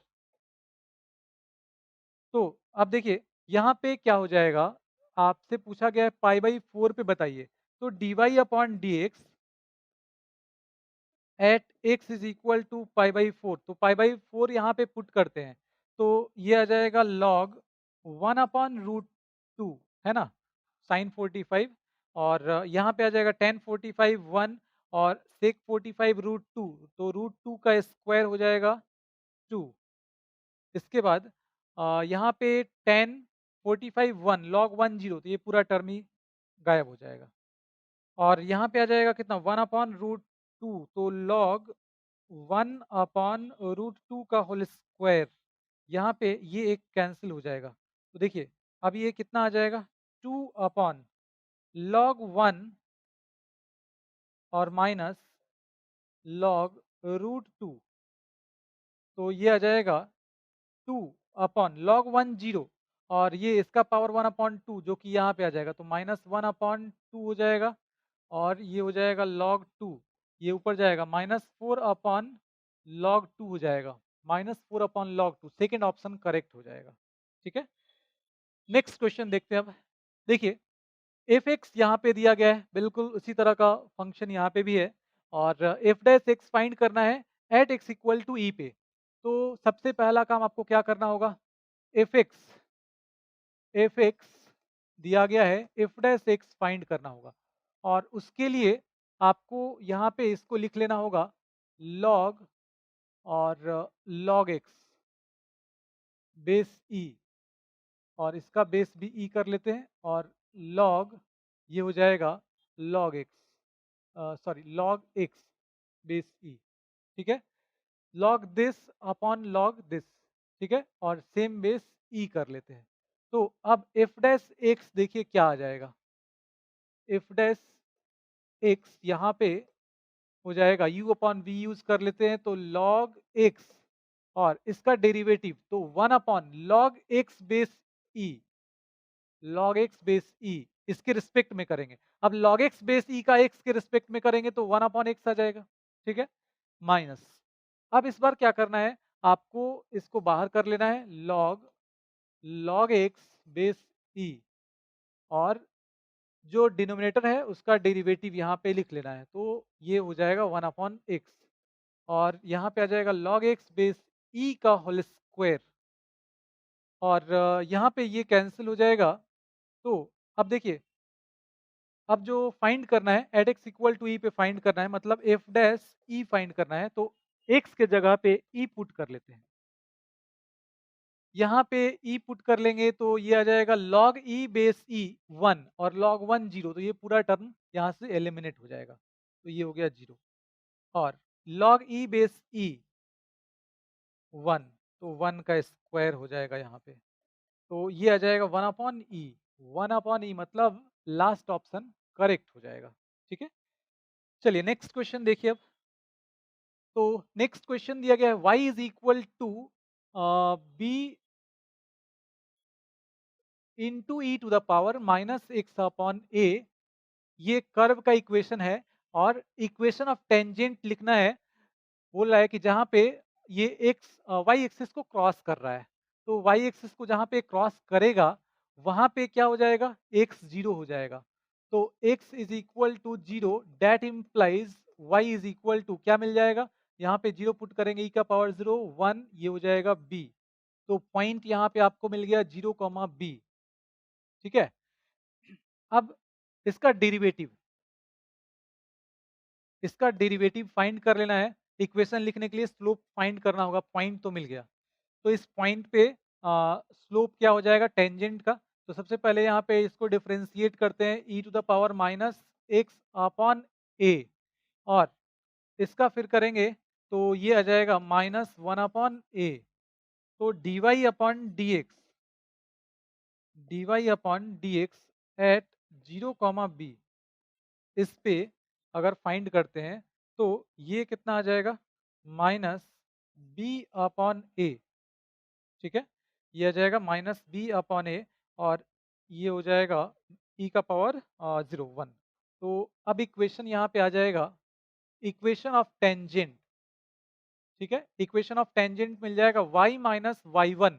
तो अब देखिए यहाँ पे क्या हो जाएगा, आपसे पूछा गया है पाई/4 पे बताइए, तो dy upon D x at x is equal to पाई/4, तो पाई/4 यहाँ पे पुट करते हैं, तो ये आ जाएगा log 1 अपॉन रूट 2, है ना, साइन 45, और यहाँ पे आ जाएगा टेन 45 1, और सेक 45 रूट 2, तो रूट 2 का स्क्वायर हो जाएगा 2। इसके बाद यहाँ पे 10 45 1 log 1 0, तो ये पूरा टर्म ही गायब हो जाएगा, और यहाँ पे आ जाएगा कितना 1 अपॉन रूट 2, तो log 1 अपॉन रूट 2 का होल स्क्वायर, यहाँ पे ये एक कैंसिल हो जाएगा, तो देखिए अब ये कितना आ जाएगा 2 अपॉन log 1 और माइनस log रूट 2, तो ये आ जाएगा 2 अपॉन log 1 0, और ये इसका पावर 1 अपॉन 2 जो कि यहाँ पे आ जाएगा, तो माइनस 1 अपॉन 2 हो जाएगा, और ये हो जाएगा log 2, ये ऊपर जाएगा -4 अपॉन log 2 हो जाएगा, -4 upon log 2, second option correct हो जाएगा, ठीक है। नेक्स्ट क्वेश्चन देखते हैं अब। देखिए एफ एक्स यहाँ पे दिया गया है, बिल्कुल उसी तरह का फंक्शन यहाँ पे भी है, और एफ डैश एक्स फाइंड करना है एट एक्स इक्वल टू ई पे। तो सबसे पहला काम आपको क्या करना होगा, एफ एक्स दिया गया है, एफ डैश एक्स फाइंड करना होगा, और उसके लिए आपको यहाँ पे इसको लिख लेना होगा log और log x, बेस ई, और इसका बेस भी ई कर लेते हैं, और लॉग ये हो जाएगा log X, sorry log X base E, ठीक है। Log this upon log this, ठीक है, और सेम बेस ई कर लेते हैं। तो अब एफ डैश एक्स देखिए क्या आ जाएगा, एफ डैश एक्स यहाँ पे हो जाएगा यू अपॉन वी यूज कर लेते हैं, तो लॉग एक्स और इसका डेरिवेटिव तो one upon log X base ई, लॉग एक्स बेस ई इसके रिस्पेक्ट में करेंगे। अब लॉग एक्स बेस ई का एक्स के रिस्पेक्ट में करेंगे तो वन अपॉन एक्स आ जाएगा, ठीक है, माइनस। अब इस बार क्या करना है, आपको इसको बाहर कर लेना है, log log X base E, और जो डिनोमिनेटर है उसका डेरिवेटिव यहाँ पे लिख लेना है, तो ये हो जाएगा वन अपॉन एक्स, और यहाँ पे आ जाएगा लॉग एक्स बेस ई का होल स्क्वायर, और यहाँ पे ये कैंसिल हो जाएगा। तो अब देखिए, अब जो फाइंड करना है एट एक्स इक्वल टू ई पे फाइंड करना है, मतलब एफ डैश ई फाइंड करना है, तो एक्स के जगह पे ई पुट कर लेते हैं। यहाँ पे ई पुट कर लेंगे तो ये आ जाएगा log e base E one, और लॉग वन जीरो, तो ये पूरा टर्म यहाँ से एलिमिनेट हो जाएगा, तो ये हो गया जीरो, और log e base E one, तो वन का स्क्वायर हो जाएगा यहाँ पे, तो ये आ जाएगा वन अपॉन ई, वन अपॉन ई मतलब लास्ट ऑप्शन करेक्ट हो जाएगा, ठीक है। चलिए नेक्स्ट क्वेश्चन देखिए अब। तो नेक्स्ट क्वेश्चन दिया गया है y is equal to B into E to the power minus X upon A, ये कर्व का इक्वेशन है, और इक्वेशन ऑफ टेंजेंट लिखना है। बोल रहा है कि जहाँ पे ये एक्स वाई एक्सिस को क्रॉस कर रहा है, तो वाई एक्सिस को जहाँ पे क्रॉस करेगा वहाँ पे क्या हो जाएगा, एक्स जीरो हो जाएगा, तो x is equal to zero, that implies y is equal to क्या मिल जाएगा, यहाँ पे जीरो पुट करेंगे, ई का पावर जीरो वन, ये हो जाएगा बी, तो पॉइंट यहाँ पे आपको मिल गया जीरो कॉमा बी, ठीक है। अब इसका डेरिवेटिव, इसका डेरिवेटिव फाइंड कर लेना है। इक्वेशन लिखने के लिए स्लोप फाइंड करना होगा, पॉइंट तो मिल गया, तो इस पॉइंट पे स्लोप क्या हो जाएगा टेंजेंट का, तो सबसे पहले यहाँ पे इसको डिफरेंशिएट करते हैं, ई to the power minus X upon A, और इसका फिर करेंगे तो ये आ जाएगा माइनस वन अपॉन ए, तो D Y upon D x, d Y upon D x at zero comma b, इस पे अगर फाइंड करते हैं तो ये कितना आ जाएगा, माइनस बी अपॉन ए, ठीक है, ये आ जाएगा माइनस बी अपॉन ए, और ये हो जाएगा ई का पावर जीरो वन, तो अब इक्वेशन यहाँ पे आ जाएगा इक्वेशन ऑफ टेंजेंट, ठीक है, इक्वेशन ऑफ टेंजेंट मिल जाएगा y माइनस वाई वन,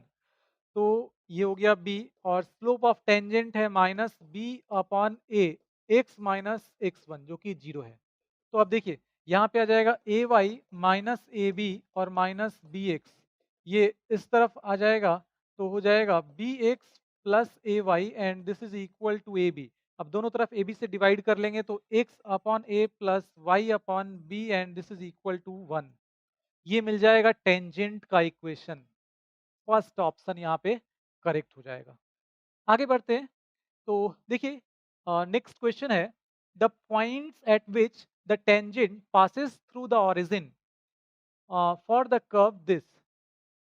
तो ये हो गया b, और स्लोप ऑफ टेंजेंट है माइनस बी अपॉन ए, एक्स माइनस एक्स वन जो कि जीरो है। तो अब देखिए यहाँ पे आ जाएगा a y minus a b और माइनस बी एक्स, ये इस तरफ आ जाएगा, तो हो जाएगा b x plus a y and this is equal to a b. अब दोनों तरफ ए बी से डिवाइड कर लेंगे तो x upon a plus y upon b and this is equal to one, ये मिल जाएगा टेंजेंट का इक्वेशन, फर्स्ट ऑप्शन यहाँ पे करेक्ट हो जाएगा। आगे बढ़ते हैं, तो देखिए नेक्स्ट क्वेश्चन है, the points at which the tangent passes through the origin for the curve this,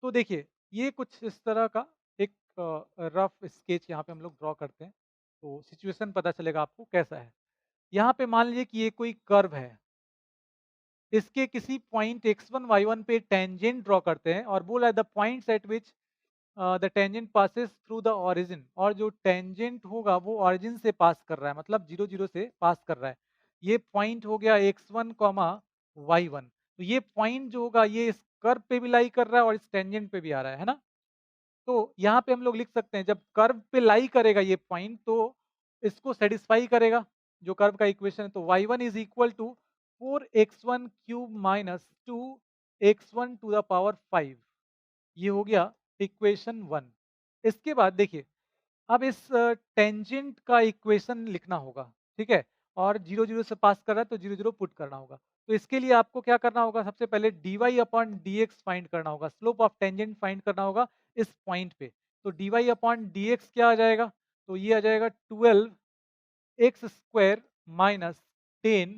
तो देखिए ये कुछ इस तरह का एक रफ स्केच यहाँ पे हम लोग ड्रॉ करते हैं, तो सिचुएशन पता चलेगा आपको कैसा है। यहाँ पे मान लीजिए कि ये कोई कर्व है, इसके किसी पॉइंट x1 y1 पे टेंजेंट ड्रॉ करते हैं, और बोला the points at which the tangent passes through the origin, और जो टेंजेंट होगा वो ओरिजिन से पास कर रहा है, मतलब जीरो जीरो से पास कर रहा है। ये पॉइंट हो गया x1 कॉमा y1, तो ये पॉइंट जो होगा ये इस कर्व पे भी लाई कर रहा है और इस टेंजेंट पे भी आ रहा है ना। तो यहाँ पे हम लोग लिख सकते हैं जब कर्व पे लाई करेगा ये पॉइंट तो इसको सेटिस्फाई करेगा जो कर्व का इक्वेशन है, तो y1 इज इक्वल टू four x one cube minus two x one to the power five, ये हो गया इक्वेशन वन। इसके बाद देखिए अब इस टेंजेंट का इक्वेशन लिखना होगा, ठीक है, और जीरो जीरो से पास कर रहा है तो जीरो जीरो पुट करना होगा। तो इसके लिए आपको क्या करना होगा, सबसे पहले dy अपॉन dx फाइंड करना होगा, स्लोप ऑफ टेंजेंट फाइंड करना होगा इस पॉइंट पे। तो dy अपॉन dx क्या आ जाएगा, तो ये आ जाएगा 12 एक्स स्क्वायर माइनस 10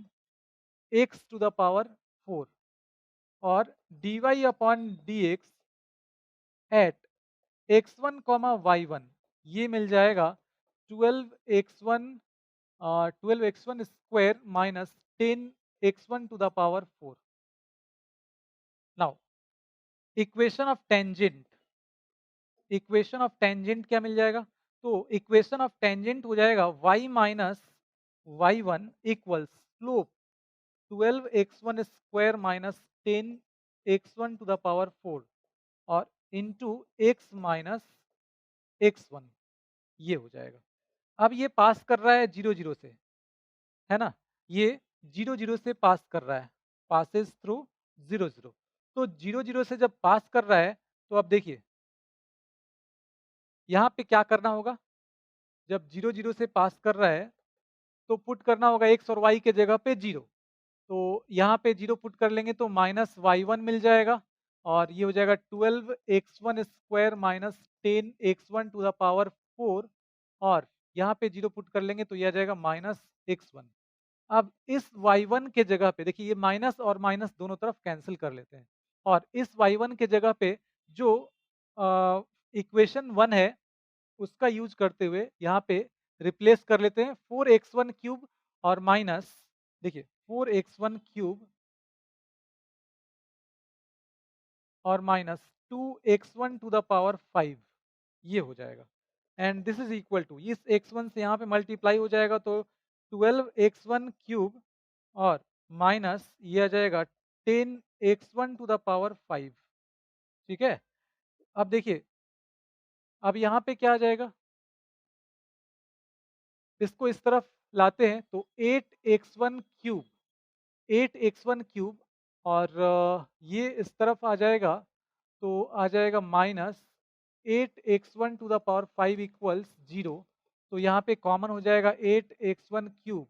x⁴ और dy upon dx eight x1, y1 ये मिल जाएगा 12x1 square minus 10 x⁴। Now equation of tangent क्या मिल जाएगा, तो इक्वेशन ऑफ टेंजेंट हो जाएगा y minus y1 equals slope 12x1 square minus 10 x⁴ और इंटू x माइनस x1 ये हो जाएगा। अब ये पास कर रहा है 0 0 से, है ना, ये 0 0 से पास कर रहा है, पासेस थ्रू 0 0। तो 0 0 से जब पास कर रहा है तो अब देखिए यहाँ पे क्या करना होगा, जब 0 0 से पास कर रहा है तो पुट करना होगा x और y के जगह पे 0। तो यहाँ पे 0 पुट कर लेंगे तो माइनस y1 मिल जाएगा और ये हो जाएगा 12x1 स्क्वायर माइनस 10 x⁴ और यहाँ पे 0 पुट कर लेंगे तो ये आ जाएगा माइनस x1। अब इस y1 के जगह पे देखिए, ये माइनस और माइनस दोनों तरफ कैंसिल कर लेते हैं और इस y1 के जगह पे जो इक्वेशन 1 है उसका यूज करते हुए यहाँ पे रिप्लेस कर लेते हैं 4x1³ और माइनस देखिए 4x1³ और माइनस 2x⁵ ये हो जाएगा and this is equal to इस x1 से यहाँ पे मल्टीप्लाई हो जाएगा तो 12x1³ और माइनस ये आ जाएगा 10x⁵ ठीक है। अब देखिए अब यहाँ पे क्या आ जाएगा, इसको इस तरफ लाते हैं तो 8x1³ और ये इस तरफ आ जाएगा तो आ जाएगा माइनस 8x⁵ इक्वल्स 0। तो यहाँ पे कॉमन हो जाएगा 8x1³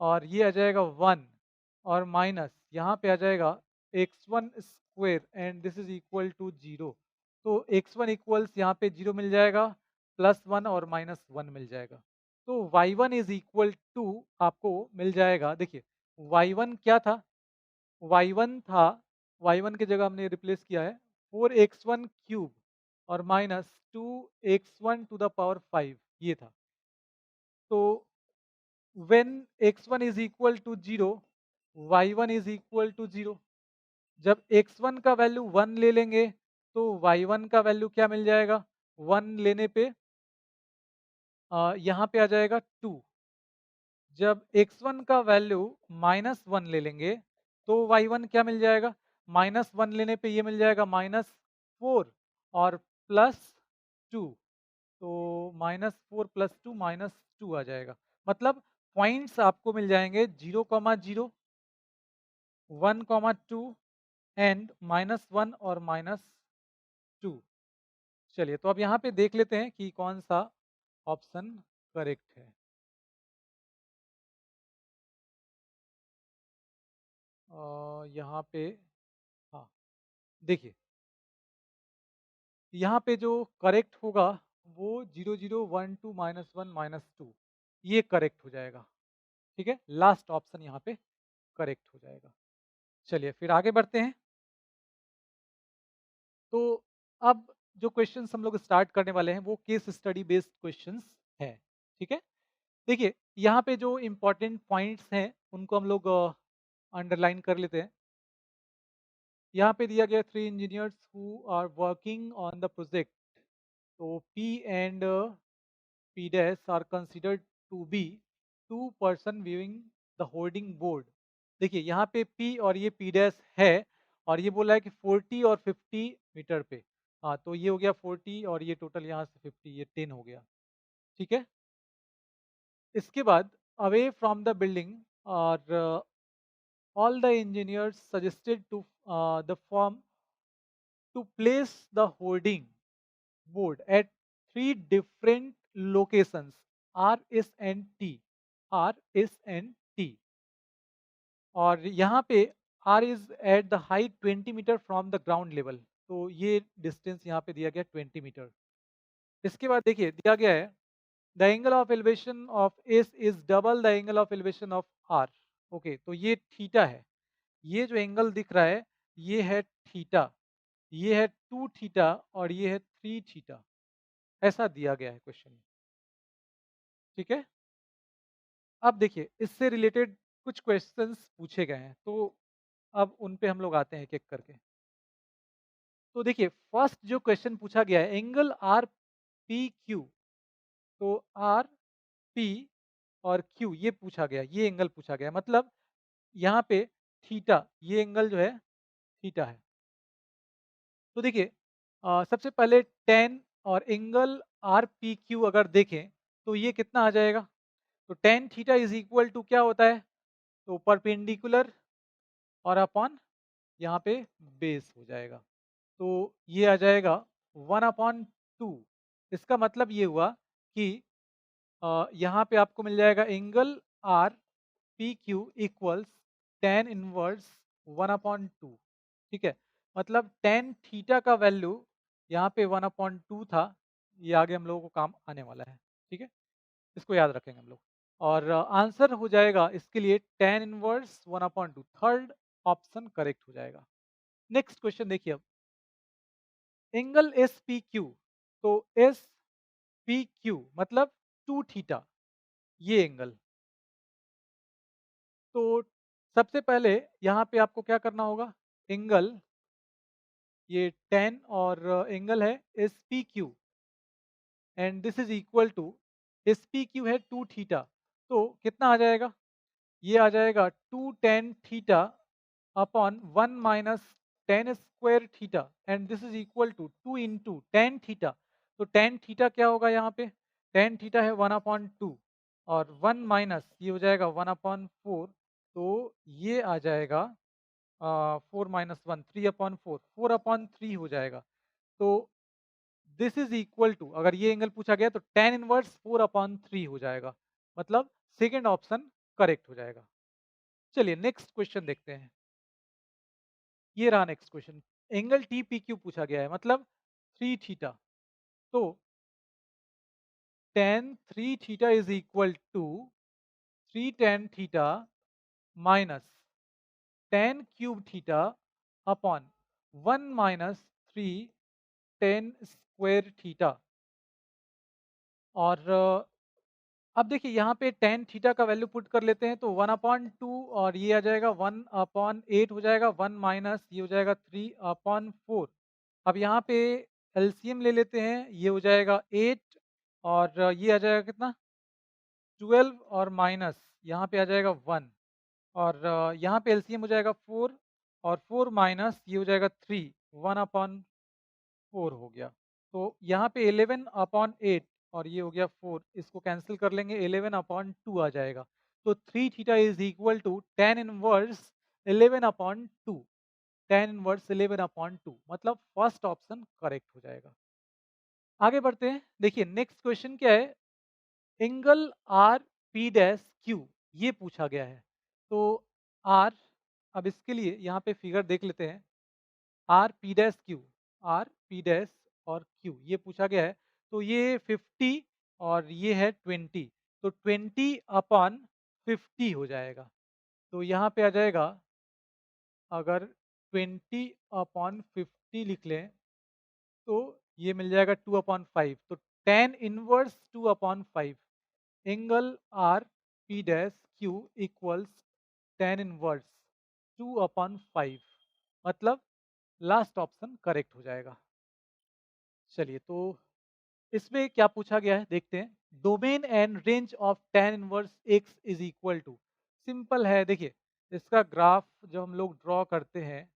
और ये आ जाएगा 1 और माइनस यहाँ पे आ जाएगा x1 square and this is equal to 0। तो x1 इक्वल्स यहाँ पे 0 मिल जाएगा, +1 और -1 मिल जाएगा। तो y1 इज इक्वल टू आपको मिल जाएगा, देखिए y1 क्या था, y1 था, y1 की जगह हमने रिप्लेस किया है 4x1³ और माइनस 2x⁵ ये था। तो when x1 is equal to 0 y1 is equal to 0। जब x1 का वैल्यू 1 ले लेंगे तो y1 का वैल्यू क्या मिल जाएगा, 1 लेने पे यहाँ पे आ जाएगा 2। जब x1 का वैल्यू -1 ले लेंगे तो y1 क्या मिल जाएगा, -1 लेने पे ये मिल जाएगा -4 और +2। तो -4 +2 -2 आ जाएगा। मतलब पॉइंट्स आपको मिल जाएंगे 0,0, 1,2 एंड -1 और -2। चलिए तो अब यहाँ पे देख लेते हैं कि कौन सा ऑप्शन करेक्ट है। यहाँ पे हाँ देखिए, यहाँ पे जो करेक्ट होगा वो 0 0 1 2 -1 -2 ये करेक्ट हो जाएगा। ठीक है, लास्ट ऑप्शन यहाँ पे करेक्ट हो जाएगा। चलिए फिर आगे बढ़ते हैं। तो अब जो क्वेश्चंस हम लोग स्टार्ट करने वाले हैं वो केस स्टडी बेस्ड क्वेश्चंस हैं। ठीक है, देखिए यहाँ पे जो इम्पोर्टेंट पॉइंट्स हैं उनको हम लोग अंडरलाइन कर लेते हैं। यहाँ पे दिया गया 3 engineers who are working on the project, तो P and P dash R considered to be 2 person viewing the hoarding board. देखिए यहाँ पे P और ये P डैश है और ये बोला है कि 40 और 50 मीटर पे। हाँ तो ये हो गया 40 और ये टोटल यहाँ से 50, ये 10 हो गया। ठीक है, इसके बाद अवे फ्रॉम द बिल्डिंग और all the engineers suggested to the firm to place the hoarding board at 3 different locations, RS and T, RS and T। और यहाँ पे R is at the height 20 metre from the ground level. तो ये distance यहाँ पे दिया गया 20 metre. इसके बाद देखिए दिया गया है the angle of elevation of S is double the angle of elevation of R. Okay, तो ये थीटा है। ये जो एंगल दिख रहा है ये है थीटा, ये है 2 थीटा और ये है 3 थीटा। ऐसा दिया गया है क्वेश्चन में। ठीक है, अब देखिए इससे रिलेटेड कुछ क्वेश्चंस पूछे गए हैं, तो अब उन पे हम लोग आते हैं एक एक करके। तो देखिए फर्स्ट जो क्वेश्चन पूछा गया है एंगल आर पी क्यू। तो आर पी और क्यू ये पूछा गया, ये एंगल पूछा गया, मतलब यहाँ पे थीटा, ये एंगल जो है थीटा है। तो देखिए सबसे पहले टेन और एंगल आर पी क्यू अगर देखें तो ये कितना आ जाएगा। तो tan theta is equal to क्या होता है, तो परपेंडिकुलर और अपॉन यहाँ पे बेस हो जाएगा। तो ये आ जाएगा 1/2। इसका मतलब ये हुआ कि यहाँ पे आपको मिल जाएगा angle R P Q equals tan inverse 1/2। ठीक है, मतलब टेन थीटा का वैल्यू यहाँ पे 1/2 था। ये आगे हम लोगों को काम आने वाला है। ठीक है, इसको याद रखेंगे हम लोग। और आंसर हो जाएगा इसके लिए tan inverse 1/2। Third option correct हो जाएगा। नेक्स्ट क्वेश्चन देखिए अब एंगल एस पी क्यू। तो एस पी क्यू मतलब 2 थीटा, ये एंगल। तो सबसे पहले यहाँ पे आपको क्या करना होगा, एंगल ये 10 और एंगल है S P Q and this is equal to S P Q है 2 थीटा। तो कितना आ जाएगा, ये आ जाएगा 2 tan theta upon 1 minus tan square theta and this is equal to 2 into tan theta. तो टेन थीटा क्या होगा यहाँ पे, टेन थीटा है 1/2 और 1 माइनस ये हो जाएगा 1/4। तो ये आ जाएगा 4 - 1 3/4, 4/3 हो जाएगा। तो दिस इज इक्वल टू, अगर ये एंगल पूछा गया तो टेन इनवर्स 4/3 हो जाएगा, मतलब सेकेंड ऑप्शन करेक्ट हो जाएगा। चलिए नेक्स्ट क्वेश्चन देखते हैं। ये रहा next question, angle T P Q पूछा गया है, मतलब 3 थीटा। तो tan 3 theta is equal to 3 tan theta minus tan cube theta upon 1 minus 3 tan square theta. और अब देखिए यहाँ पे tan थीटा का वैल्यू पुट कर लेते हैं, तो 1/2 और ये आ जाएगा 1/8 हो जाएगा, 1 माइनस ये हो जाएगा 3/4। अब यहाँ पे एलसीएम ले लेते हैं, ये हो जाएगा 8 और ये आ जाएगा कितना 12 और माइनस यहाँ पे आ जाएगा 1 और यहाँ पे एलसीएम हो जाएगा 4 और 4 माइनस ये हो जाएगा 3, 1/4 हो गया। तो यहाँ पे 11/8 और ये हो गया 4, इसको कैंसिल कर लेंगे, 11/2 आ जाएगा। तो 3 theta is equal to tan inverse 11/2, tan inverse 11/2, मतलब फर्स्ट ऑप्शन करेक्ट हो जाएगा। आगे बढ़ते हैं, देखिए नेक्स्ट क्वेश्चन क्या है, angle R P dash Q ये पूछा गया है। तो आर, अब इसके लिए यहाँ पे फिगर देख लेते हैं, R P dash Q, R P dash और क्यू ये पूछा गया है। तो ये 50 और ये है 20, तो 20/50 हो जाएगा। तो यहाँ पे आ जाएगा, अगर 20/50 लिख लें तो ये मिल जाएगा 2/5। तो tan inverse 2/5 angle R P dash Q equals tan inverse 2/5, मतलब लास्ट ऑप्शन करेक्ट हो जाएगा। चलिए तो इसमें क्या पूछा गया है देखते हैं, domain and range of tan inverse x is equal to. Simple है, देखिए इसका ग्राफ जब हम लोग ड्रॉ करते हैं,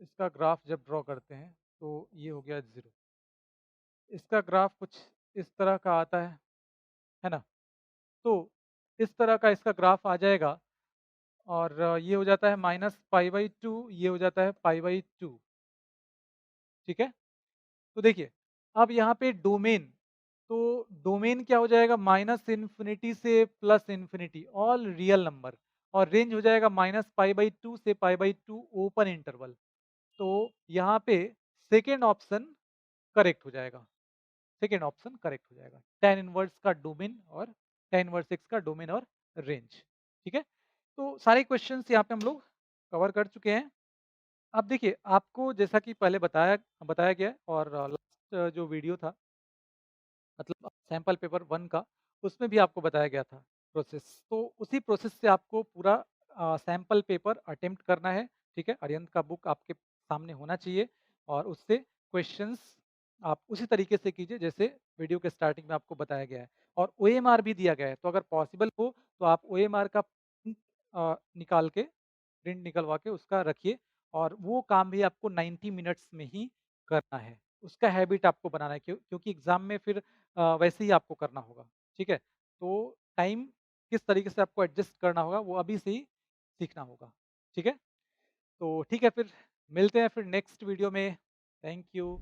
इसका ग्राफ जब ड्रॉ करते हैं तो ये हो गया 0। इसका ग्राफ कुछ इस तरह का आता है ना। तो इस तरह का इसका ग्राफ आ जाएगा और ये हो जाता है -π/2, ये हो जाता है π/2। ठीक है, तो देखिए अब यहाँ पे डोमेन, तो डोमेन क्या हो जाएगा, -∞ से +∞, ऑल रियल नंबर। और रेंज हो जाएगा -π/2 से π/2 ओपन इंटरवल। तो यहाँ पे सेकंड ऑप्शन करेक्ट हो जाएगा। सेकंड ऑप्शन करेक्ट हो जाएगा। tan इनवर्स का डोमेन और tan इनवर्स x का डोमेन और रेंज। ठीक है? तो सारे क्वेश्चंस यहाँ पे हम लोग कवर कर चुके हैं। अब देखिए आपको जैसा कि पहले बताया बताया गया है और लास्ट जो वीडियो था मतलब सैंपल पेपर 1 का, उसमें भी आपको बताया गया था प्रोसेस। तो उसी प्रोसेस से आपको पूरा सैंपल पेपर अटेम्प्ट करना है, ठीक है? अरिहंत का बुक आपके सामने होना चाहिए और उससे क्वेश्चंस आप उसी तरीके से कीजिए जैसे वीडियो के स्टार्टिंग में आपको बताया गया है। और ओएमआर भी दिया गया है, तो अगर पॉसिबल हो तो आप ओएमआर का प्रिंट निकाल के प्रिंट निकलवा के उसका रखिए और वो काम भी आपको 90 मिनट्स में ही करना है। उसका हैबिट आपको बनाना है क्योंकि एग्ज़ाम में फिर वैसे ही आपको करना होगा, ठीक है? तो टाइम किस तरीके से आपको एडजस्ट करना होगा वो अभी से ही सीखना होगा, ठीक है? तो ठीक है फिर मिलते हैं फिर नेक्स्ट वीडियो में। Thank you.